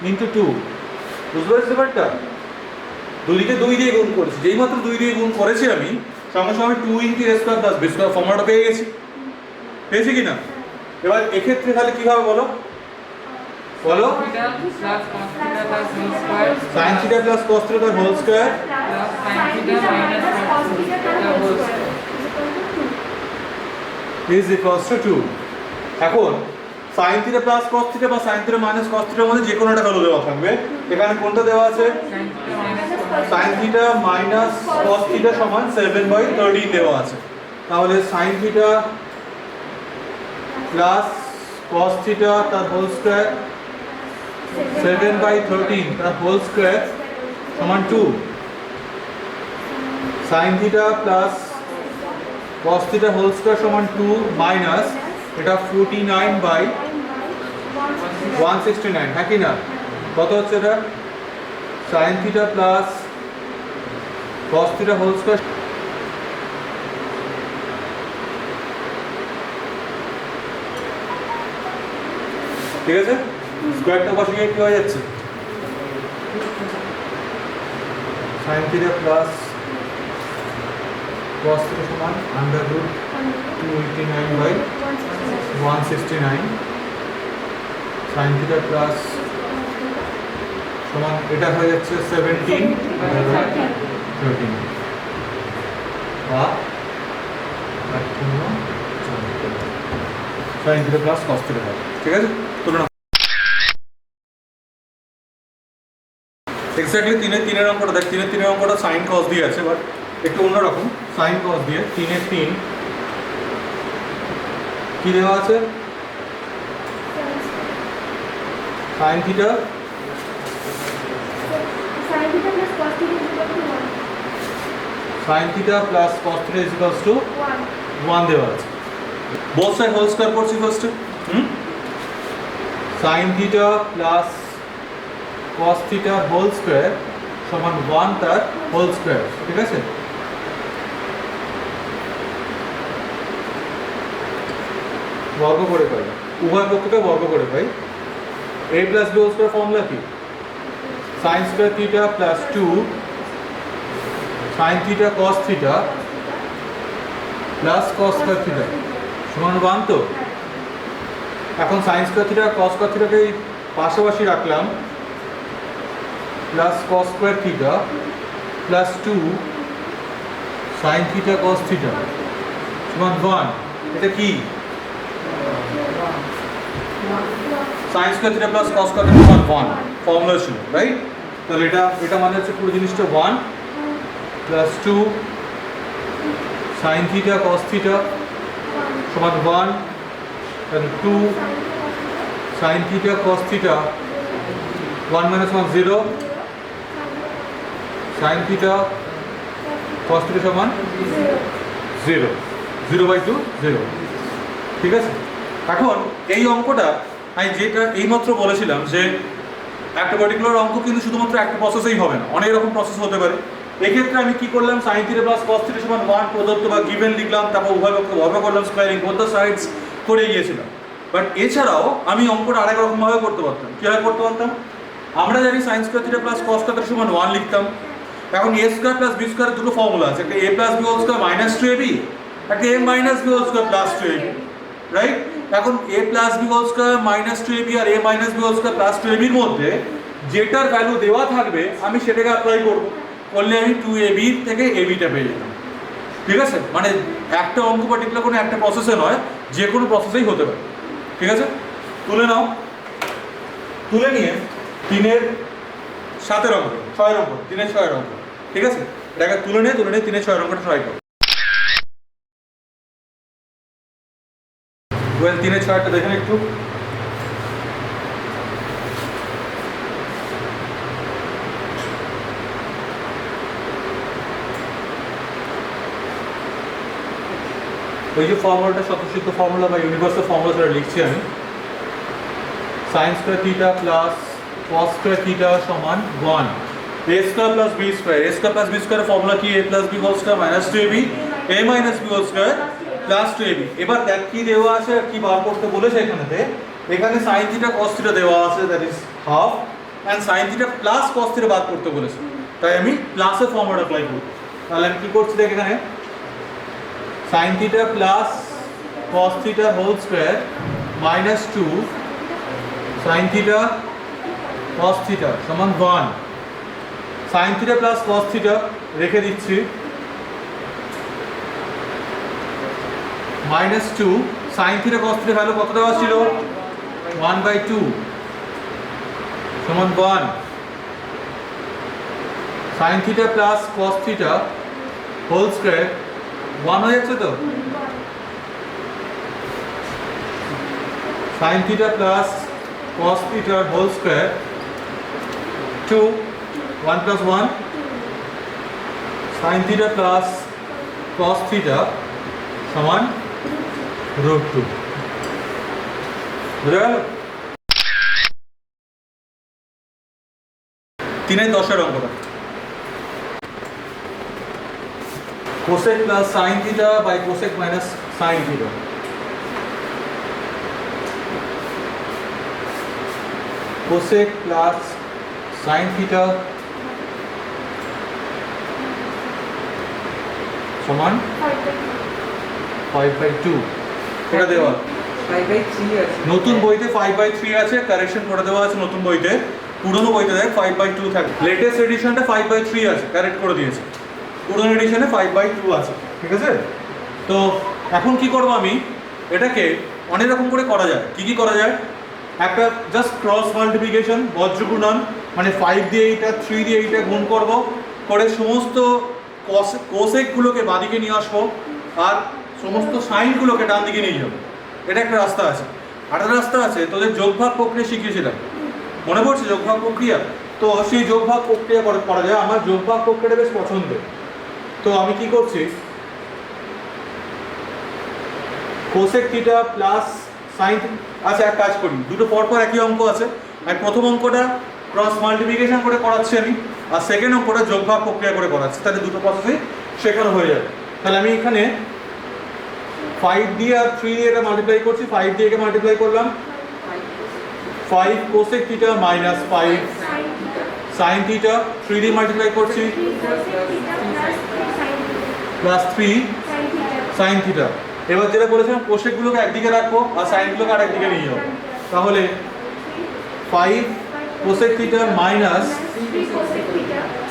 × 2। বুঝতে পারছিস ব্যাপারটা? দুদিকে 2 দিয়ে গুণ করেছি, যেই মাত্র 2 দিয়ে গুণ করেছি আমি, সঙ্গে সঙ্গে 2 × a² + b² ফর্মুলাটা পেয়ে গেছি। পেয়েছি কি না? এবার এক্ষেত্রে তাহলে কি হবে বলো? বলো, sin θ + cos θ² + sin θ - cos θ² = 2। এখন sin θ + cos θ বা sin θ - cos θ এর মধ্যে যে কোনো একটা ভ্যালু দেওয়া থাকবে। এখানে কোনটা দেওয়া আছে? sin θ - cos θ = 7/13 দেওয়া আছে। তাহলে sin θ plus cos theta তার হোল স্কয়ার 7/13 তার হোল স্কয়ার সমান 2। sin theta plus cos theta whole square সমান 2 মাইনাস এটা 49/169, হ্যাঁ কি না? কত হচ্ছে এটা? sin theta plus cos theta whole square ঠিক আছে, স্কয়ারটা বসিয়ে কি হয়ে যাচ্ছে? sin theta plus cos theta সমান √289/169 sin theta plus সমান এটা হয়ে যাচ্ছে 17/13 বা sin theta plus cos theta হবে। ঠিক আছে, তুলনা এক্স্যাক্টলি 3-3 অঙ্কটা দেখ, 3-3 অঙ্কটা sin cos দিয়ে আছে, বাট একটু অন্যরকম। sin cos দিয়ে 3-3 কি দেওয়া আছে? sin theta plus cos theta = 1 দেওয়া আছে। both side হোল স্কয়ার করছি ফার্স্টে। sin theta plus cos theta whole square সমান 1 তার হোল স্কয়ার। ঠিক আছে, বর্গ করে পাই, উভয় পক্ষকে বর্গ করে পাই। a plus b whole square formula কি? sin square theta plus 2 sin theta cos theta plus cos square theta সমান 1 তো। এখন sin square theta cos square theta কে পাশাপাশি রাখলাম, plus cos square theta plus 2 sin theta cos theta সমান 1। এটা কি? Sign square theta plus cos square theta সমান 1 formula ছিল, রাইট? তাহলে এটা মানে হচ্ছে পুরো জিনিসটা 1 plus 2 sign theta cos theta সমান 1, তাহলে 2 sign theta cos theta 1 minus 1 0 sign theta cos theta সমান 0, 0/2 0, ঠিক আছে? এখন এই অঙ্কটা আমি যেটা এইমাত্র বলেছিলাম যে একটা পার্টিকুলার অঙ্ক কিন্তু শুধুমাত্র একটা প্রসেসেই হবে না, অনেক রকম প্রসেস হতে পারে। এক্ষেত্রে আমি কি করলাম, sign theta plus cos theta সমান 1 প্রদত্ত বা গিভেন লিখলাম, তারপর উভয় পক্ষে ভাবে করলাম স্কোয়ারিং বোথ দ্য সাইডস করে গিয়েছিলাম। বাট এছাড়াও আমি অঙ্কটা আরেক রকমভাবে করতে পারতাম। কীভাবে করতে পারতাম? আমরা জানি sine square theta plus cos square theta সমান 1 লিখতাম। এখন a square plus b square দুটো ফর্মুলা আছে, একটা a plus B whole square minus 2ab, একটা a minus b whole square plus 2ab, right? এখন a plus B whole square minus 2ab আর a minus b whole square plus 2ab এর মধ্যে যেটার value দেওয়া থাকবে আমি সেটাকে অ্যাপ্লাই করব, করলে আমি 2ab থেকে abটা পেয়ে যেতাম, ঠিক আছে? মানে একটা অঙ্ক পার্টিকুলার কোনো একটা প্রসেসে নয়, যে কোনো প্রসেসেই হতে পারে, ঠিক আছে? তুলে নাও, তুলে নিয়ে 3-এর 7-এর অঙ্ক, 6-এর অঙ্ক, 3-এর 6-এর অঙ্ক, ঠিক আছে? এটাকে তুলে নিয়ে 3-এর 6-এর অঙ্কটা ট্রাই করো। ওয়েল 3-এর 6-টা দেখেন একটু। ওই যে ফর্মুলাটা স্বতঃসিদ্ধ ফর্মুলা বা ইউনিভার্সাল ফর্মুলা যেটা লিখছি আমি, sine square theta plus cos square theta সমান 1 a square plus b square. A square plus b স্কোয়ারের ফর্মুলা কি? A plus B whole square minus 2ab, a minus b whole square plus 2ab। এবার দেখ কি দেওয়া আছে আর কি বার করতে বলেছে এখানেতে। এখানে সাইন থিটা কস থিটা দেওয়া আছে, that is half, and sine theta plus cos theta বার করতে বলেছে, তাই আমি প্লাসের ফর্মুলা অ্যাপ্লাই করব। তাহলে আমি কি করছি দেখ, এখানে sin theta plus cos theta whole square minus 2 sin theta cos theta সমান 1, sin theta plus cos theta রেখে দিচ্ছি, minus 2 sin theta cos theta value কত দেওয়া ছিল? 1/2 সমান 1, sin theta plus cos theta whole square 1 হয়ে যাচ্ছে তো, sin theta plus cos theta whole square 2, 1 plus 1 sin theta plus cos theta সমান √2, বুঝে গেল? 3-এর 10-এর অঙ্কটা, cosec plus sin theta by cosec minus sin theta. Cosec plus sin theta সমান 5/2, এটা দেওয়া 5/3 আছে, নতুন বইতে 5/3 আছে, কারেকশন করে দেওয়া আছে নতুন বইতে। পুরনো বইতে দেখ 5/2 থাকে, লেটেস্ট এডিশনটা 5/3 আছে, কারেক্ট করে দিয়েছে। পুরনো এডিশনে 5/2 আছে, ঠিক আছে? তো এখন কি করব, আমি এটাকে অনেক রকম করে করা যায়। কি করা যায়? একটা জাস্ট ক্রস মাল্টিপ্লিকেশন, বজ্র গুণন, মানে 5 দিয়ে এইটা 3 দিয়ে এইটা গুণ করব, করে সমস্ত কোসেকগুলোকে বাঁদিকে নিয়ে আসবো আর সমস্ত সাইনগুলোকে ডান দিকে নিয়ে যাবো। এটা একটা রাস্তা আছে। আর একটা রাস্তা আছে, তোদের যোগভাগ প্রক্রিয়া শিখিয়েছিলাম, মনে পড়ছে যোগভাগ প্রক্রিয়া? তো সেই যোগভাগ প্রক্রিয়া করা যায়। আমার যোগভাগ প্রক্রিয়াটা বেশ পছন্দের। তো আমি কি করছি, কোসেক থিটা প্লাস সাইন, আচ্ছা এক কাজ করি, দুটো পরপর একই অঙ্ক আছে। আর প্রথম অঙ্কটা ক্রস মাল্টিপ্লিকেশন করে করাচ্ছি আমি, আর সেকেন্ড অঙ্কটা যোগভাগ প্রক্রিয়া করে করাচ্ছি, তাহলে দুটো প্রসেসই শেখানো হয়ে যাবে। তাহলে আমি এখানে 5 দিয়ে আর 3 দিয়ে এটা মাল্টিপ্লাই করছি, 5 দিয়ে একে মাল্টিপ্লাই করলাম, 5 cosec theta minus 5 sine theta, 3 দিয়ে মাল্টিপ্লাই করছি প্লাস 3 সাইন থিটা। এবার যেটা বলেছিলাম কোসেকগুলোকে একদিকে রাখবো আর সাইনগুলোকে আর একদিকে নিয়ে যাবো। তাহলে 5 cosec theta minus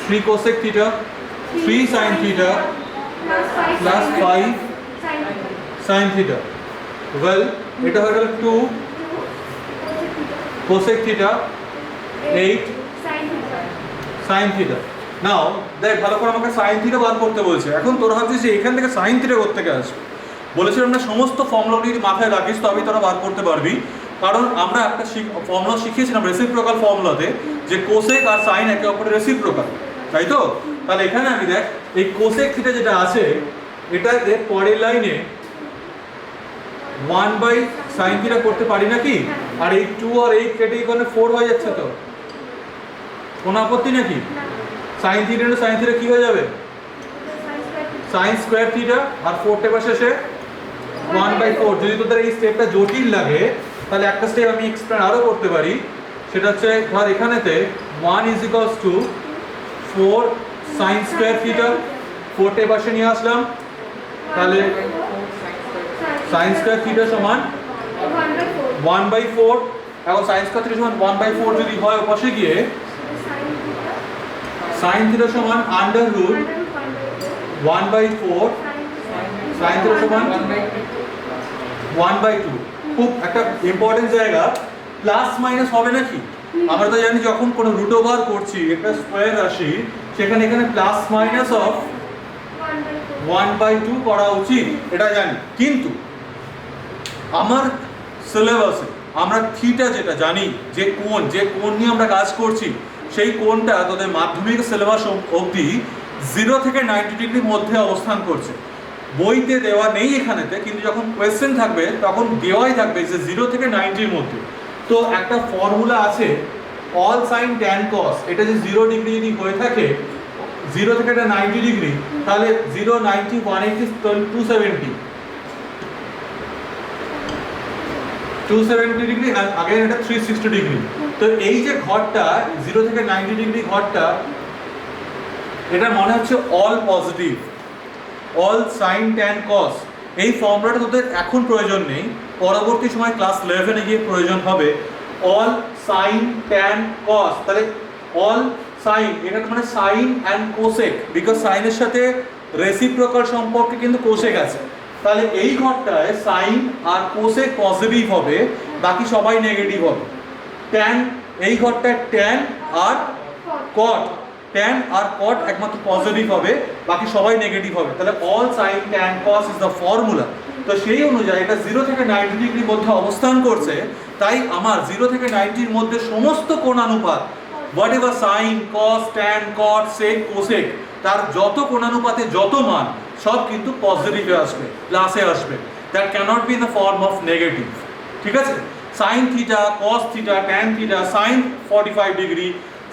3 cosec theta 3 sign theta plus 5 sine theta. Well এটা হয়ে গেল 2 কোসেক থিটা 8 সাইন থিটা। নাও দেখ ভালো করে আমাকে সাইন থিটা বার করতে বলছে। এখন তোরা ভাবছিস যে এখান থেকে সাইন থিটা করতে থেকে আসবে, বলেছিলাম না সমস্ত ফর্মুলাগুলি যদি মাথায় রাখিস তবেই তোরা বার করতে পারবি। কারণ আমরা একটা ফর্মুলা শিখিয়েছিলাম রেসিপ্রোকাল ফর্মুলাতে, যে কোসেক আর সাইন একে অপরের রেসিপ্রোকাল, তাই তো? তাহলে এখানে আমি দেখ এই কোসেক থিটা যেটা আছে এটা পরের লাইনে 1/sin থিটা করতে পারি নাকি? আর এই 2 আর 8 কেটে এখানে 4 হয়ে যাচ্ছে, তো কোনো আপত্তি নাকি? sin theta into sin theta কি হয়ে যাবে? sin স্কয়ার থিটা, আর 4 টা পাশে শেষে 1/4। যদি তোদের এই স্টেপটা জটিল লাগে তাহলে একটা স্টেপ আমি এক্সপ্লেন আরো করতে পারি, সেটা হচ্ছে ধর এখানেতে 1 = 4 sin স্কয়ার থিটা, 4 টা পাশে নিয়ে আসলাম, তাহলে sin স্কয়ার থিটা সমান 1/4। এখন sin স্কয়ার থিটা সমান 1/4 যদি হয় ওপাশে গিয়ে sin থিটা সমান √1/4 sin থিটা সমান 1/2। খুব একটা ইম্পর্টেন্ট জায়গা, প্লাস মাইনাস হবে নাকি? আমরা তো জানি যখন কোনো রুট ওভার করছি একটা স্কয়ার রাশি, সেখানে এখানে প্লাস মাইনাস অফ 1/2 করা উচিত, এটা জানি। কিন্তু আমার সিলেবাসে আমরা থিটা যেটা জানি, যে কোণ নিয়ে আমরা কাজ করছি, সেই কোণটা তোদের মাধ্যমিক সিলেবাস অবধি 0 থেকে 90 ডিগ্রির মধ্যে অবস্থান করছে। বইতে দেওয়া নেই এখানেতে, কিন্তু যখন কোয়েশ্চেন থাকবে তখন দেওয়াই থাকবে যে 0 থেকে 90-র মধ্যে। তো একটা ফর্মুলা আছে অল সাইন ট্যান কস, এটা যে 0 ডিগ্রি যদি হয়ে থাকে 0 থেকে এটা 90 ডিগ্রি, তাহলে 0 90 180 270 270 ডিগ্রি, আর আগে এটা 360 ডিগ্রি। তো এই যে ঘরটা 0 থেকে 90 ডিগ্রি ঘরটা, এটা মনে হচ্ছে all positive, all sign tan কস। এই ফর্মুলাটা তোদের এখন প্রয়োজন নেই, পরবর্তী সময় ক্লাস 11-এ গিয়ে প্রয়োজন হবে। অল সাইন ট্যান কস, তাহলে অল সাইন, এটা মানে সাইন অ্যান্ড কোসেক, বিকজ সাইনের সাথে রেসিপ্রোকাল সম্পর্কে কিন্তু কোসেক আছে। তাহলে এই ঘরটায় সাইন আর কোসেক পজিটিভ হবে, বাকি সবাই নেগেটিভ হবে। ট্যান, এই ঘরটায় ট্যান আর কট, ট্যান আর কট একমাত্র পজিটিভ হবে, বাকি সবাই নেগেটিভ হবে। তাহলে all sign tan cos is the formula. তো সেই অনুযায়ী এটা 0 থেকে 90 ডিগ্রির মধ্যে অবস্থান করছে, তাই আমার 0 থেকে 90-র মধ্যে সমস্ত কোণানুপাত, whatever sine cos tan cot sec cosec, তার যত কোণানুপাতে যত মান সব কিন্তু পজিটিভে আসবে, প্লাসে আসবে। That cannot be in the form of negative. ঠিক আছে? Sine theta, cos theta, tan theta, sine 45 degree,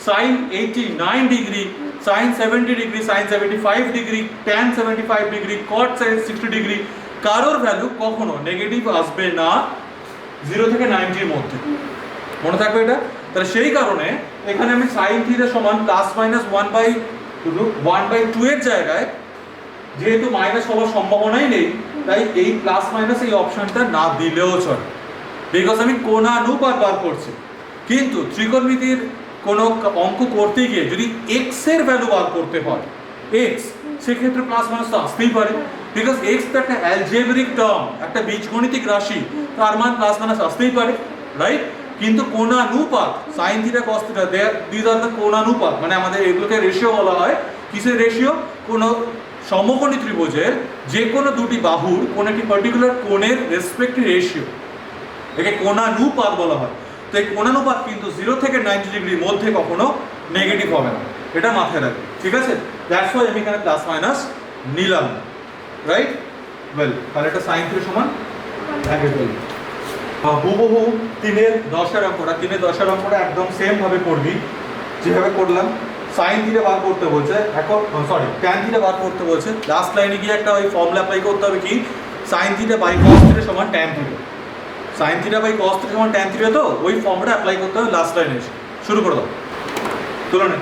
sine 89 degree, sine 70 degree, sine 75 degree, tan 75 degree, cot 60 degree, কারোর ভ্যালু কখনো নেগেটিভ আসবে না 0 থেকে 90-র মধ্যে। মনে থাকবে এটা? তাহলে সেই কারণে এখানে আমি সাইন থিটা সমান প্লাস মাইনাস 1/2 এর জায়গায়, যেহেতু মাইনাস হওয়ার সম্ভাবনাই নেই, তাই এই প্লাস মাইনাস এই অপশনটা না দিলেও চলে, বিকজ আমি কোণানুপাত বার করছি। কিন্তু ত্রিকোণমিতির কোনো অঙ্ক করতে গিয়ে যদি এক্স এর ভ্যালু বার করতে হয়, এক্স, সেক্ষেত্রে প্লাস মাইনাস তো আসতেই পারে, বিকজ এক্স তো একটা অ্যালজেব্রিক টার্ম, একটা বীজগণিতিক রাশি, তার মান প্লাস মাইনাস আসতেই পারে, রাইট? কিন্তু কোণানুপাত, sine theta cos theta, this are the কোণানুপাত, মানে আমাদের এগুলোকে রেশিও বলা হয়। কিসের রেশিও? কোনো সমকোণী ত্রিভুজের যে কোনো দুটি বাহুর কোন একটি পার্টিকুলার কোণের রেসপেক্টিভ রেশিও, একে কোণানুপাত বলা হয়। তো এই কোণানুপাত কিন্তু 0 থেকে 90 ডিগ্রির মধ্যে কখনো নেগেটিভ হবে না, এটা মাথায় রাখবে। ঠিক আছে? দ্যাটস ওয়াই আমি এখানে প্লাস মাইনাস নিলাম, রাইট? ওয়েল, তাহলে এটা সাইন থিটা সমান আগে বলি হুবহু 3-এর 10-এর অঙ্কটা, 3-এর 10-এর অঙ্কটা একদম সেম ভাবে করবি যেভাবে করলাম। সাইন থিটা বার করতে বলছে, এখন ট্যান থিটা বার করতে বলছে। লাস্ট লাইনে গিয়ে একটা ওই ফর্মুলা অ্যাপ্লাই করতে হবে, কি? Sine theta by cos theta সমান tan theta, sine theta by cos theta সমান ট্যান থিটা। তো ওই ফর্মুলা অ্যাপ্লাই করতে হবে লাস্ট লাইনে এসে। শুরু করে দাও, তুলনা।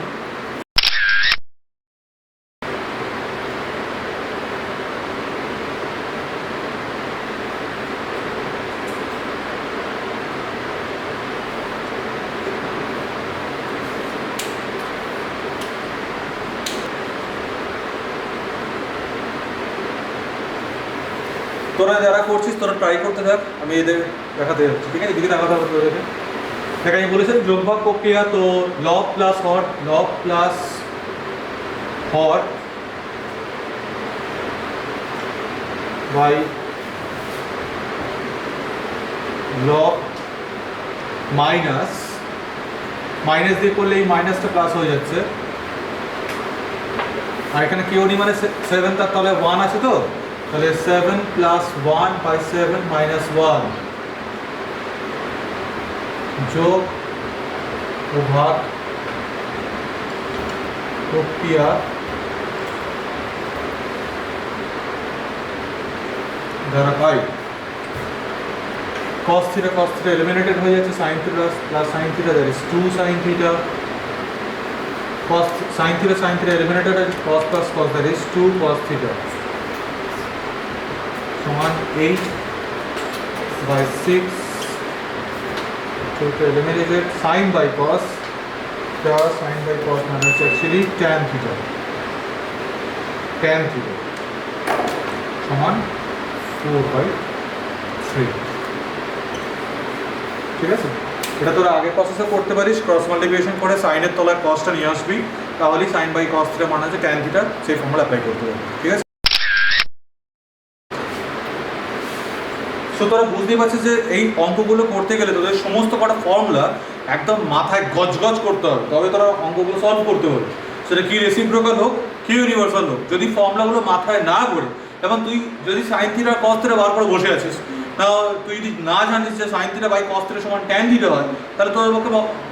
তোরা যারা করছিস তোরা ট্রাই করতে থাক, আমি এদের দেখাতে যাচ্ছি। ঠিক আছে? এদিকে দেখাতে হবে তোদেরকে। দেখ আমি বলেছিলাম যোগভাগ প্রক্রিয়া, তো লব প্লাস হর বাই লব মাইনাস দিয়ে করলে এই মাইনাসটা প্লাস হয়ে যাচ্ছে, আর এখানে কেউ নি মানে 7 তার তলায় 1 আছে, তো তাহলে 7 প্লাস 1 বাই 7 মাইনাস 1 যোগ ও ভাগ প্রক্রিয়া দ্বারা পাই cos theta eliminated হয়ে যাচ্ছে, sin theta plus sin theta, that is 2 sin theta, cos sin theta eliminated as cos plus cos, that is 2 cos theta, সমান 8 by 6, so to eliminate sin by cos মানে হচ্ছে actually tan theta সমান 4 by 3। ঠিক আছে, এটা তোরা আগে প্রসেসে করতে পারিস, ক্রস মাল্টিপ্লিকেশন করে সাইনের তলায় কসটা নিয়ে আসবি, তাহলেই সাইন বাই কস থিটা মানে হচ্ছে ট্যান থিটা, সেই ফর্মুলা অ্যাপ্লাই করতে পারবি। ঠিক আছে, সো তোরা বুঝতেই পারছিস যে এই অঙ্কগুলো করতে গেলে তোদের সমস্ত কটা ফর্মুলা একদম মাথায় গজগজ করতে হবে, তবে তোরা অঙ্কগুলো সলভ করতে পারবি। সেটা কি রেসিপ্রোকাল হোক কি ইউনিভার্সাল হোক, যদি ফর্মুলাগুলো মাথায় না পড়ে, এবং তুই যদি সাইন থিটা কস থিটা বার করে বসে আছিস, না তুই যদি না জানিস যে sine theta by cos theta সমান ট্যান থিটা হয়, তাহলে তোর পক্ষে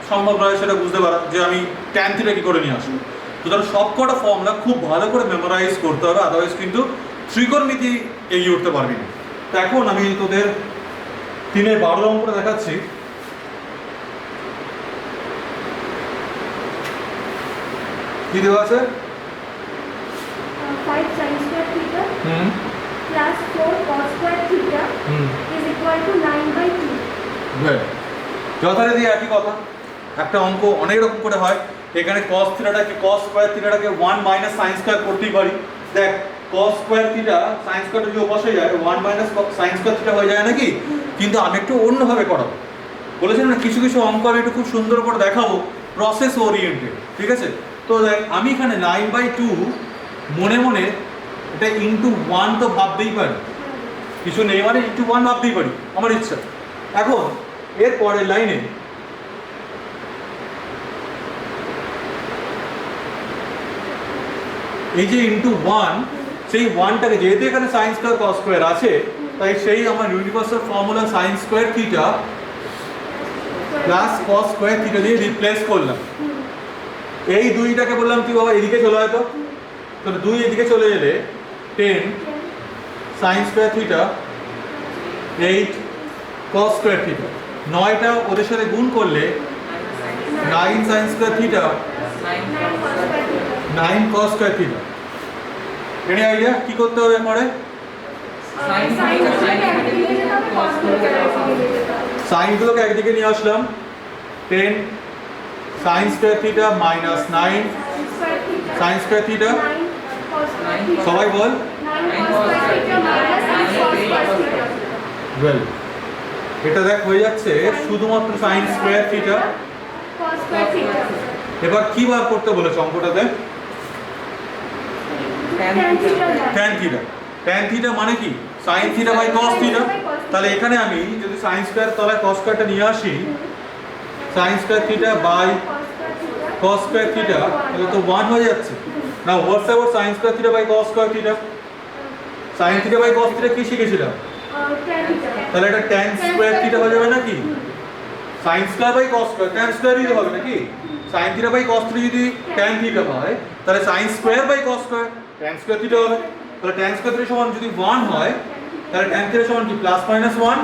সম্ভব নয় সেটা বুঝতে পারা যে আমি ট্যান থিটা কী করে নিয়ে আসবো। তো তাহলে সব কটা ফর্মুলা খুব ভালো করে মেমোরাইজ করতে হবে, আদারওয়াইজ কিন্তু ত্রিকোণমিতি এগিয়ে উঠতে পারবি না। তো এখন আমি তোদের 3-12 অঙ্কটা দেখাচ্ছি। কি দেওয়া আছে? 5 sin square theta plus 4 cos square theta is equal to 9/2. যথারীতি একই কথা, একটা অঙ্ক অনেক রকম করে হয়। এখানে cos থিটাটাকে cos স্কয়ার থিটাটাকে 1 মাইনাস sin স্কয়ার করতেই পারি। দেখ cos square theta sin square যদি ওপাশে যায় 1 মাইনাস sin স্কয়ার থিটা হয়ে যায় নাকি? কিন্তু আমি একটু অন্যভাবে করাবো, বলেছিলাম না কিছু কিছু অঙ্ক আমি একটু খুব সুন্দর করে দেখাবো, প্রসেস ওরিয়েন্টেড। ঠিক আছে, তো দেখ আমি এখানে 9/2 মনে মনে এটা ইন্টু 1 তো ভাবতেই পারি, কিছু নেই মানে ইন্টু 1 ভাবতেই পারি আমার ইচ্ছা। এখন এর পরের লাইনে এই যে ইন্টু 1, সেই 1টাকে যেহেতু এখানে সাইন স্কয়ার কস স্কয়ার আছে, তাই সেই আমার universal formula sign square theta plus কস স্কয়ার থিটা দিয়ে রিপ্লেস করলাম। এই দুইটাকে বললাম তুই বাবা এদিকে চলে আয়, তো তাহলে 2 এদিকে চলে এলে 10 sine square theta 8 cos square theta, 9টা ওদের সাথে গুণ করলে 9 sine square theta 9 cos square theta. Any idea কি করতে হবে পরে? সাইনগুলোকে একদিকে নিয়ে আসলাম, 10 sine square theta minus 9 sine square theta, সবাই বল ওয়েল। এটা দেখ হয়ে যাচ্ছে শুধুমাত্র সাইন স্কয়ার থিটা। এবার কি বার করতে বলেছে অঙ্কটাতে? ট্যান থিটা মানে কি? Sine theta by cos theta. তাহলে এখানে আমি যদি সাইন স্কয়ার তলায় কস স্কয়ারটা নিয়ে আসি, sine square theta by cos square theta, তাহলে তো 1 হয়ে যাচ্ছে না। What's about sine square theta by cos square theta? Sine theta by cos theta কি শিখেছিলাম? তাহলে এটা ট্যান স্কয়ার থিটা হয়ে যাবে নাকি? Sine square by cos square tan স্কয়ারই হবে নাকি? Sine theta by cos theta যদি ট্যান থিটা হয়, তাহলে sine square by cos square tan square theta হবে। তাহলে ট্যান স্কয়ার থিটা সমান যদি 1 হয়, তাহলে ট্যান থিটা সমান কি plus minus 1?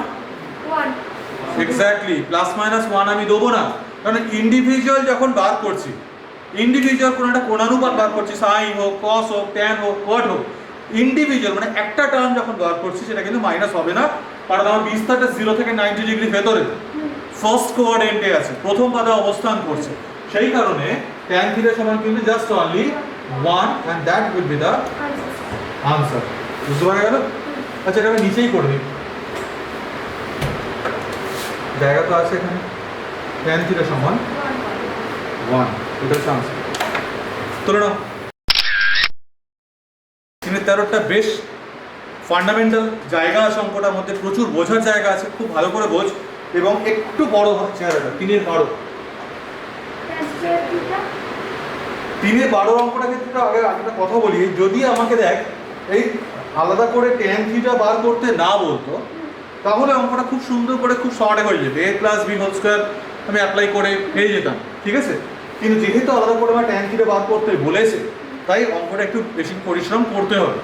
Exactly, plus minus 1 আমি দেবো না, কারণ ইন্ডিভিজুয়াল যখন বার করছি, ইন্ডিভিজুয়াল কোনো একটা কোণানুপাত বার করছি, সাইন হোক কস হোক ট্যান হোক কট হোক, ইন্ডিভিজুয়াল মানে একটা টার্ম যখন বার করছি সেটা কিন্তু মাইনাস হবে না, কারণ আমার বিস্তারটা 0 থেকে 90 ডিগ্রি ভেতরে ফার্স্ট কোঅর্ডিনেটে আছে, প্রথম পাদে অবস্থান করছে। সেই কারণে tan থিটা সমান কিন্তু just only 1 and that will be the answer। বুঝতে পারা গেল? আচ্ছা এটা আমি নিচেই করে দিই, জায়গা তো আছে এখানে। tan থিটা সমান 1, এটা হচ্ছে আনসার। তুলে নাও। 13টা বেশ ফান্ডামেন্টাল জায়গা আছে অঙ্কটার মধ্যে, প্রচুর বোঝার জায়গা আছে, খুব ভালো করে বোঝ এবং একটু বড় চেহারাটা 3/12। 3/12 অঙ্কটা ক্ষেত্রে আগে একটা কথা বলি, যদি আমাকে দেখ এই আলাদা করে tan থিটা বার করতে না বলতো তাহলে অঙ্কটা খুব সুন্দর করে খুব শর্টে হয়ে যেত, a plus B whole square আমি অ্যাপ্লাই করে পেয়ে যেতাম, ঠিক আছে। কিন্তু যেহেতু আলাদা করে আমার tan থিটা বার করতে বলেছে তাই অঙ্কটা একটু বেশি পরিশ্রম করতে হবে।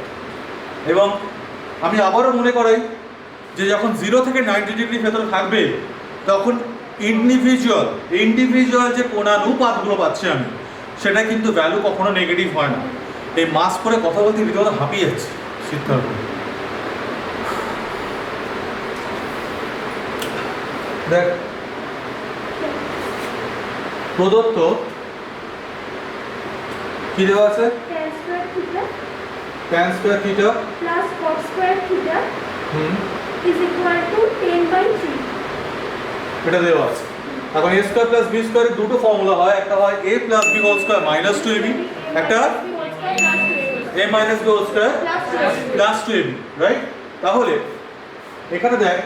এবং আমি আবারও মনে করাই যে যখন 0 থেকে 90 ডিগ্রি ভেতরে থাকবে তখন ইন্ডিভিজুয়াল যে কোণানুপাতগুলো পাচ্ছি আমি সেটা কিন্তু ভ্যালু কখনো নেগেটিভ হয় না। এই মাস করে কথা বলতে রীতিমতো হাঁপিয়ে যাচ্ছে শীতকাল করে। দেখ প্রদত্ত কি দেওয়া আছে, tan square theta plus cos square theta is equal to 10/3। এটা দেওয়া আছে। এখন a স্কয়ার প্লাস b স্কয়ারের দুটো ফর্মুলা হয়, একটা হয় a plus b whole square minus 2ab, একটা a minus b whole square plus 2ab, right. তাহলে এখানে দেখ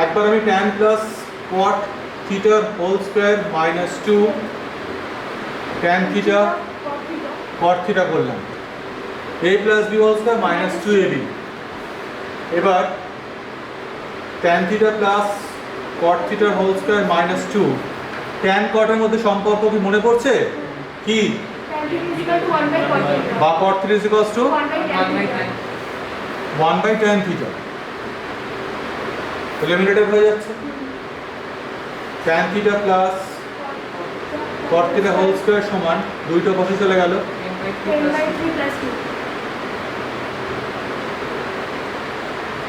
একবার আমি tan প্লাস cot থিটার whole square minus 2 tan theta cot theta করলাম, a plus b whole square minus 2ab। এবার tan theta plus cot থিটার whole square minus 2, tan cot এর মধ্যে সম্পর্ক কি মনে পড়ছে কি, বা cot theta is equals to 1/tan theta, eliminated হয়ে যাচ্ছে। tan theta plus cot theta whole square সমান দুইটা পাশে চলে গেল 10/3 প্লাস 2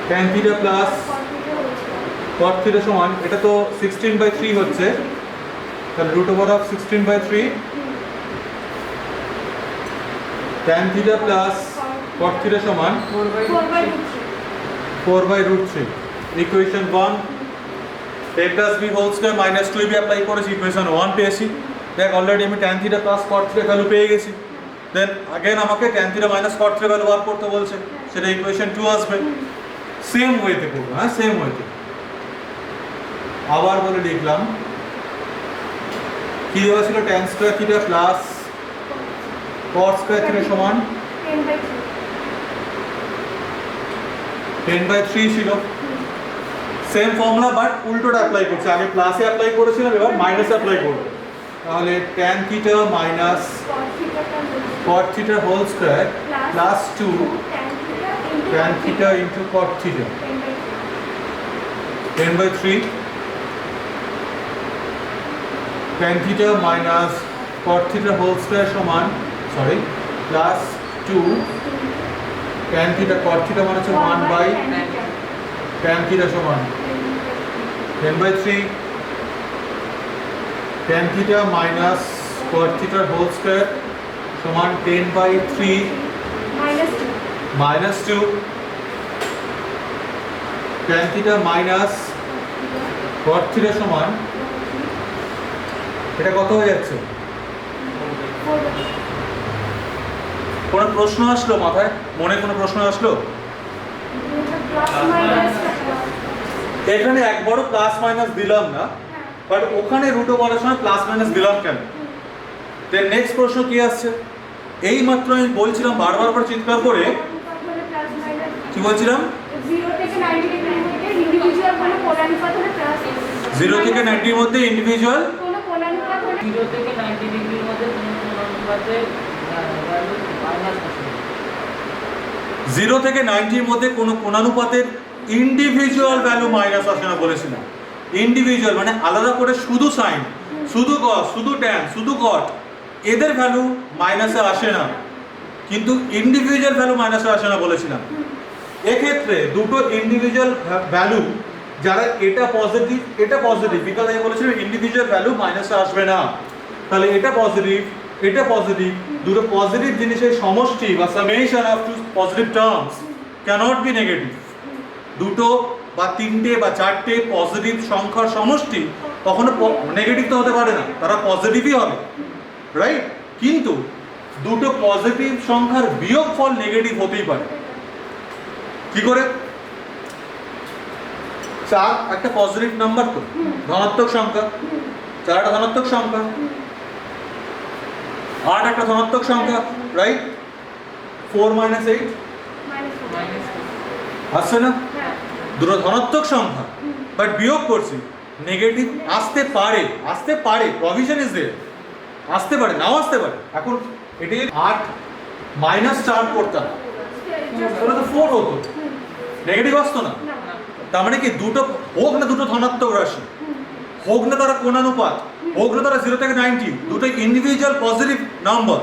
tan theta plus cot theta সমান, এটা তো 16/3 হচ্ছে, তাহলে √16/3 tan theta plus cot theta সমান 4/√3। Equation 1 a plus b whole square minus 2ab apply করেছি, ইকুয়েশন 1 পেয়েছি। দেখ অলরেডি আমি tan theta plus cot theta value পেয়ে গেছি, দেন अगेन আমাকে tan theta minus cot theta value বার করতে বলছে, সেটা ইকুয়েশন 2 আসবে। সেম ওয়েতে করব, হ্যাঁ সেম ওয়েতে। আবার বলে লিখলাম কি দেওয়া ছিল, tan square theta plus cot square theta সমান 10/3 ছিল। সেম ফর্মুলা বাট উল্টোটা অ্যাপ্লাই করছে, আগে প্লাসে অ্যাপ্লাই করেছিলাম এবার মাইনাসে অ্যাপ্লাই করব। তাহলে tan theta minus cot theta whole square plus 2 tan theta into cot theta 10/3 tan theta minus cot theta whole square সমান plus 2 tan theta cot theta মানে হচ্ছে 1/tan থিটা সমান 10/3 tan theta minus cot theta whole square সমান 10/3 minus 2 tan theta minus cot theta সমান, এটা কত হয়ে যাচ্ছে? কোনো প্রশ্ন আসলো মাথায়, মনে কোনো প্রশ্ন আসলো? এখানে একবারও প্লাস মাইনাস দিলাম না, বাট ওখানে রুট বলার সময় প্লাস মাইনাস দিলাম কেন? দেন নেক্সট প্রশ্ন কি আসছে, এই মাত্র আমি বলছিলাম বারবার করে চিৎকার করে, কি বলছিলাম? 0 থেকে 90 এর মধ্যে ইন্ডিভিজুয়াল 0 থেকে 90 ডিগ্রির মধ্যে কোনো অনুপাতে মাইনাস আসে। 0 থেকে 90 এর মধ্যে কোনো কোণানুপাতের ইন্ডিভিজুয়াল ভ্যালু মাইনাস আসে না বলেছিলাম। ইন্ডিভিজুয়াল মানে আলাদা করে শুধু সাইন, শুধু cos, শুধু tan, শুধু cot, এদের ভ্যালু মাইনাসে আসে না, কিন্তু ইন্ডিভিজুয়াল ভ্যালু মাইনাসে আসে না বলেছিলাম। এক্ষেত্রে দুটো ইন্ডিভিজুয়াল ভ্যালু যারা এটা পজিটিভ বিকজ আমি বলেছিলাম ইন্ডিভিজুয়াল ভ্যালু মাইনাসে আসবে না, তাহলে এটা পজিটিভ, দুটো পজিটিভ জিনিসের সমষ্টি বা summation of two positive terms can't be negative. দুটো বা তিনটে বা চারটে পজিটিভ সংখ্যার সমষ্টি কখনো নেগেটিভ তো হতে পারে না, তারা পজিটিভই হবে, রাইট? কিন্তু দুটো পজিটিভ সংখ্যার বিয়োগফল নেগেটিভ হতেই পারে। কি করে? 4 একটা পজিটিভ নাম্বার তো, ধনাত্মক সংখ্যা, 4 একটা ধনাত্মক সংখ্যা, 8 একটা ধনাত্মক সংখ্যা, রাইট? 4 - 8 আসছে না? হ্যাঁ। দুটো ধনাত্মক সংখ্যা, বাট বিয়োগ করছি, নেগেটিভ আসতে পারে, আসতে পারে, প্রভিশন ইজ দেয়ার, আসতে পারে, নাও আসতে পারে। এখন এটি 8 - 4 করতাম, তাহলে তো 4 হতো, নেগেটিভ আসতো না। তার মানে কি দুটো হোক না দুটো ধনাত্মক রাশি, হোক না তারা কোণানুপাত, হোক না তারা 0 থেকে 90, দুটো ইন্ডিভিজুয়াল পজিটিভ নাম্বার,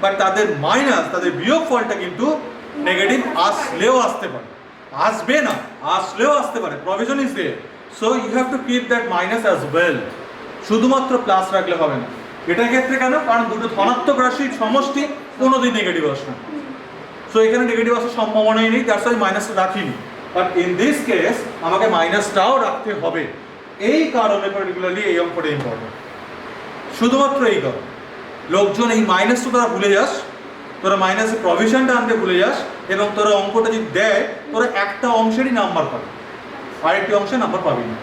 বাট তাদের মাইনাস, তাদের বিয়োগ ফলটা কিন্তু নেগেটিভ আসলেও আসতে পারে, আসবে না, আসলেও আসতে পারে, provision is there. So you have to keep that minus as well, শুধুমাত্র প্লাস রাখলে হবে না। এটার ক্ষেত্রে কেন? কারণ দুটো ধনাত্মক রাশির সমষ্টি কোনোদিন নেগেটিভ আসে না। সো এখানে নেগেটিভ আসার সম্ভাবনাই নেই, তার সাথে মাইনাসটা রাখিনি, বাট ইন দিস কেস আমাকে মাইনাসটাও রাখতে হবে। এই কারণে পার্টিকুলারলি এই অঙ্কটা ইম্পর্টেন্ট, শুধুমাত্র এই কারণ। লোকজন এই মাইনাসটা তোরা ভুলে যাস, তোরা মাইনাসের প্রভিশনটা আনতে ভুলে যাস, এবং তোরা অঙ্কটা যদি দেয় তোরা একটা অংশেরই নাম্বার পাবি, আরেকটি অংশে নাম্বার পাবি না।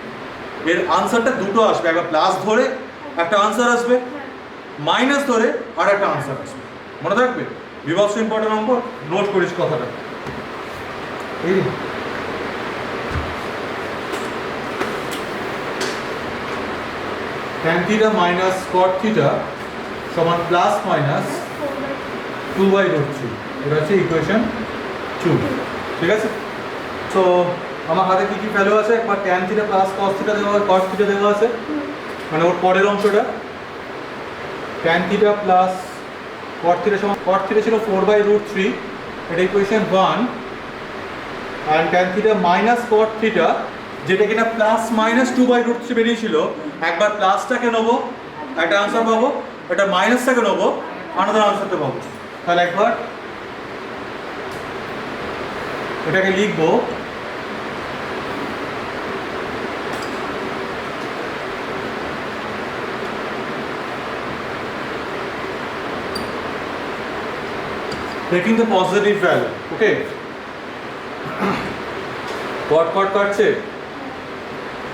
এর আনসারটা দুটো আসবে, একটা প্লাস ধরে একটা আনসার আসবে, মাইনাস ধরে আর একটা আনসার আসবে। মনে থাকবে, বিভৎস ইম্পর্টেন্ট অঙ্ক, নোট করিস কথাটা। এই tan theta minus cot theta সমান প্লাস মাইনাস 2/√3, এটা হচ্ছে ইকুয়েশন 2, ঠিক আছে? তো আমার হাতে কি কি ভ্যালু আছে? একবার tan theta plus cos theta দেওয়া, cos theta দেওয়া আছে, মানে ওর পরের অংশটা tan theta plus cot theta সমান, cot theta ছিল 4/√3, এটা ইকুয়েশন 1, আর tan theta minus cot theta যেটা কিনা প্লাস মাইনাস 2/√3 বেরিয়েছিল, একবার প্লাসটাকে নেবো একটা আনসার পাবো, এটা মাইনাসটাকে নেবো আনাদার আনসারটা পাবো। তাহলে একবার এটাকে লিখবো taking the positive value, okay? কট কট কাটছে,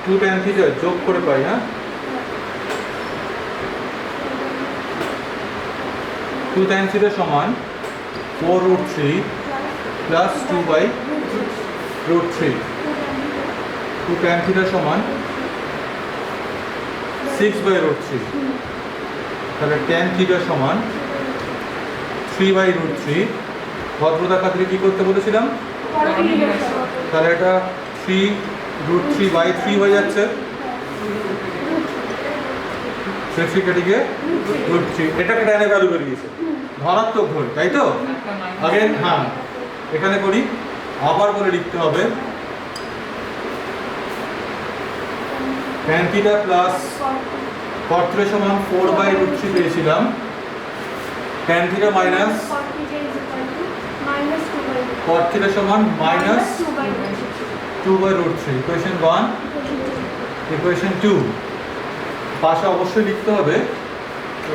2 tan theta যোগ করে পাই, হ্যাঁ 2 tan theta সমান 4√3 প্লাস 2/√3, 2 tan theta সমান 6/√3, তাহলে tan theta সমান 3/√3। ভদ্রতা খাতিরে কি করতে বলেছিলাম? তাহলে এটা 3√3/3 হয়ে যাচ্ছে, 3 কেটে গিয়ে √3, এটাকে tan এর ভ্যালু বেরিয়েছে, ধনাত্মক ধরে, তাই তো? আগে হ্যাঁ এখানে করি, আবার করে লিখতে হবে tan theta plus cot theta সমান 4/√3 পেয়েছিলাম, tan theta minus cot theta সমান মাইনাস 2/√3, ইকুয়েশন 1, ইকুয়েশন 2 পাশে অবশ্যই লিখতে হবে,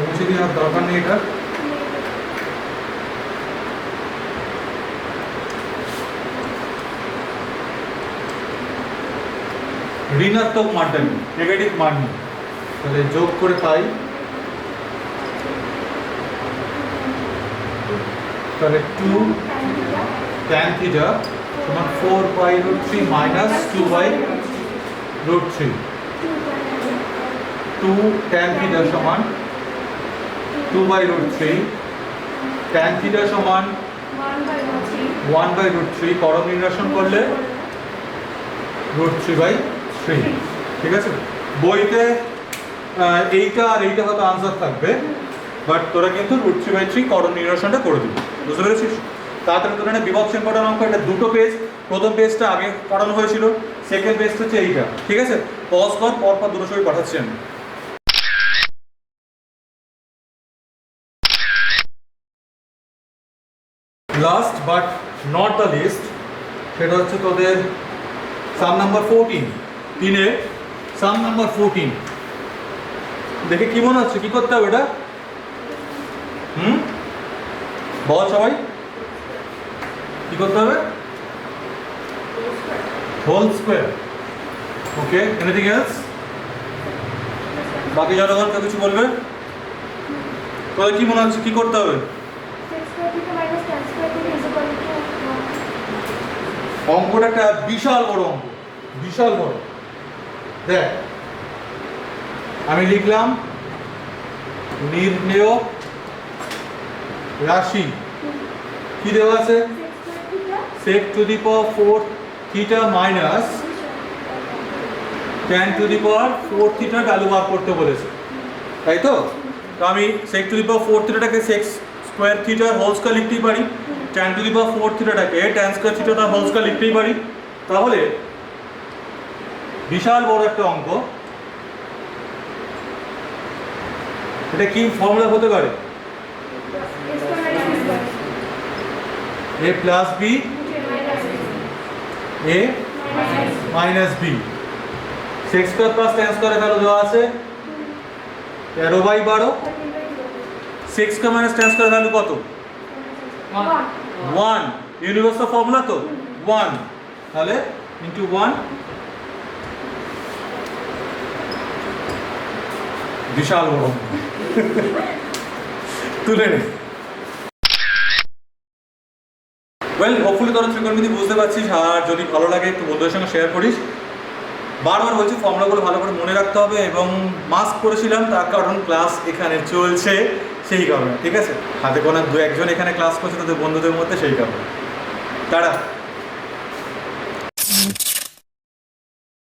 মুছে দিয়ে আর দরকার নেই এটা। ঋণাত্মক মানটা নেই, নেগেটিভ মান নেই, তাহলে যোগ করে পাই, তাহলে 2 tan theta সমান 4/√3 মাইনাস 2/√3, 2 tan theta সমান 2/√3, tan theta সমান 1/√3, করণ নির্ণাসন করলে √3/3, ঠিক আছে? বইতে এইটা আর এইটা হয়তো আনসার থাকবে, বাট তোরা কিন্তু √3/3 করণ নির্ণাসনটা করে দিবি, বুঝতে পেরেছিস? তাড়াতাড়ি তোরা বিভৎস ইম্পর্টেন্ট অঙ্ক, এটা দুটো পেজ, প্রথম পেজটা আগে পড়ানো হয়েছিল, সেকেন্ড পেজটা হচ্ছে এইটা, ঠিক আছে? পজ কর, পরপর দুটো ছবি পাঠাচ্ছি আমি। Last but not the least, সেটা হচ্ছে তোদের সাম নাম্বার 14, 3-এ সাম নাম্বার 14, দেখে কি মনে হচ্ছে, কি করতে হবে এটা? বল সবাই, কি করতে হবে? Whole square. Okay, anything else? বাকি জনগণ কেউ কিছু বলবে? তোদের কি মনে হচ্ছে কি করতে হবে? sec square theta minus tan square theta is equal to 1. অঙ্কটা একটা বিশাল বড় অঙ্ক, বিশাল বড়। দেখ আমি লিখলাম নির্ণেয় রাশি কি দেওয়া আছে? Sec square theta sec to the power 4 theta minus tan to the power 4 theta value বার করতে বলেছে, তাই তো? তো আমি sec to the power 4 theta-টাকে sec square theta whole square লিখতেই পারি, tan to the power 4 theta-টাকে tan square theta whole square লিখতেই পারি। তাহলে বিশাল বড় একটা অঙ্ক, এটা কি ফর্মুলা হতে পারে? a square minus b square a plus B a minus b, sec square plus tan স্কয়ারের ভ্যালু দেওয়া আছে 13/12। সেক্স স্কয়ার মাইনাস tan স্কয়ারের ভ্যালু কত? 1। ইউনিভার্সাল ফর্মুলা তো 1, তাহলে ইনটু 1, বিশাল বড় তুলে নে। ওয়েল, হোপফুলি তোরা ত্রিকোণমিতি বুঝতে পারছিস, আর যদি ভালো লাগে একটু বন্ধুদের সঙ্গে শেয়ার করিস। বারবার বলছি ফর্মুলাগুলো ভালো করে মনে রাখতে হবে, এবং মাস্ক করেছিলাম তার কারণ ক্লাস এখানে চলছে সেই কারণে, ঠিক আছে? হাতে কোনো 2-1 জন এখানে ক্লাস করছে তোদের বন্ধুদের মধ্যে, সেই কারণে। তারা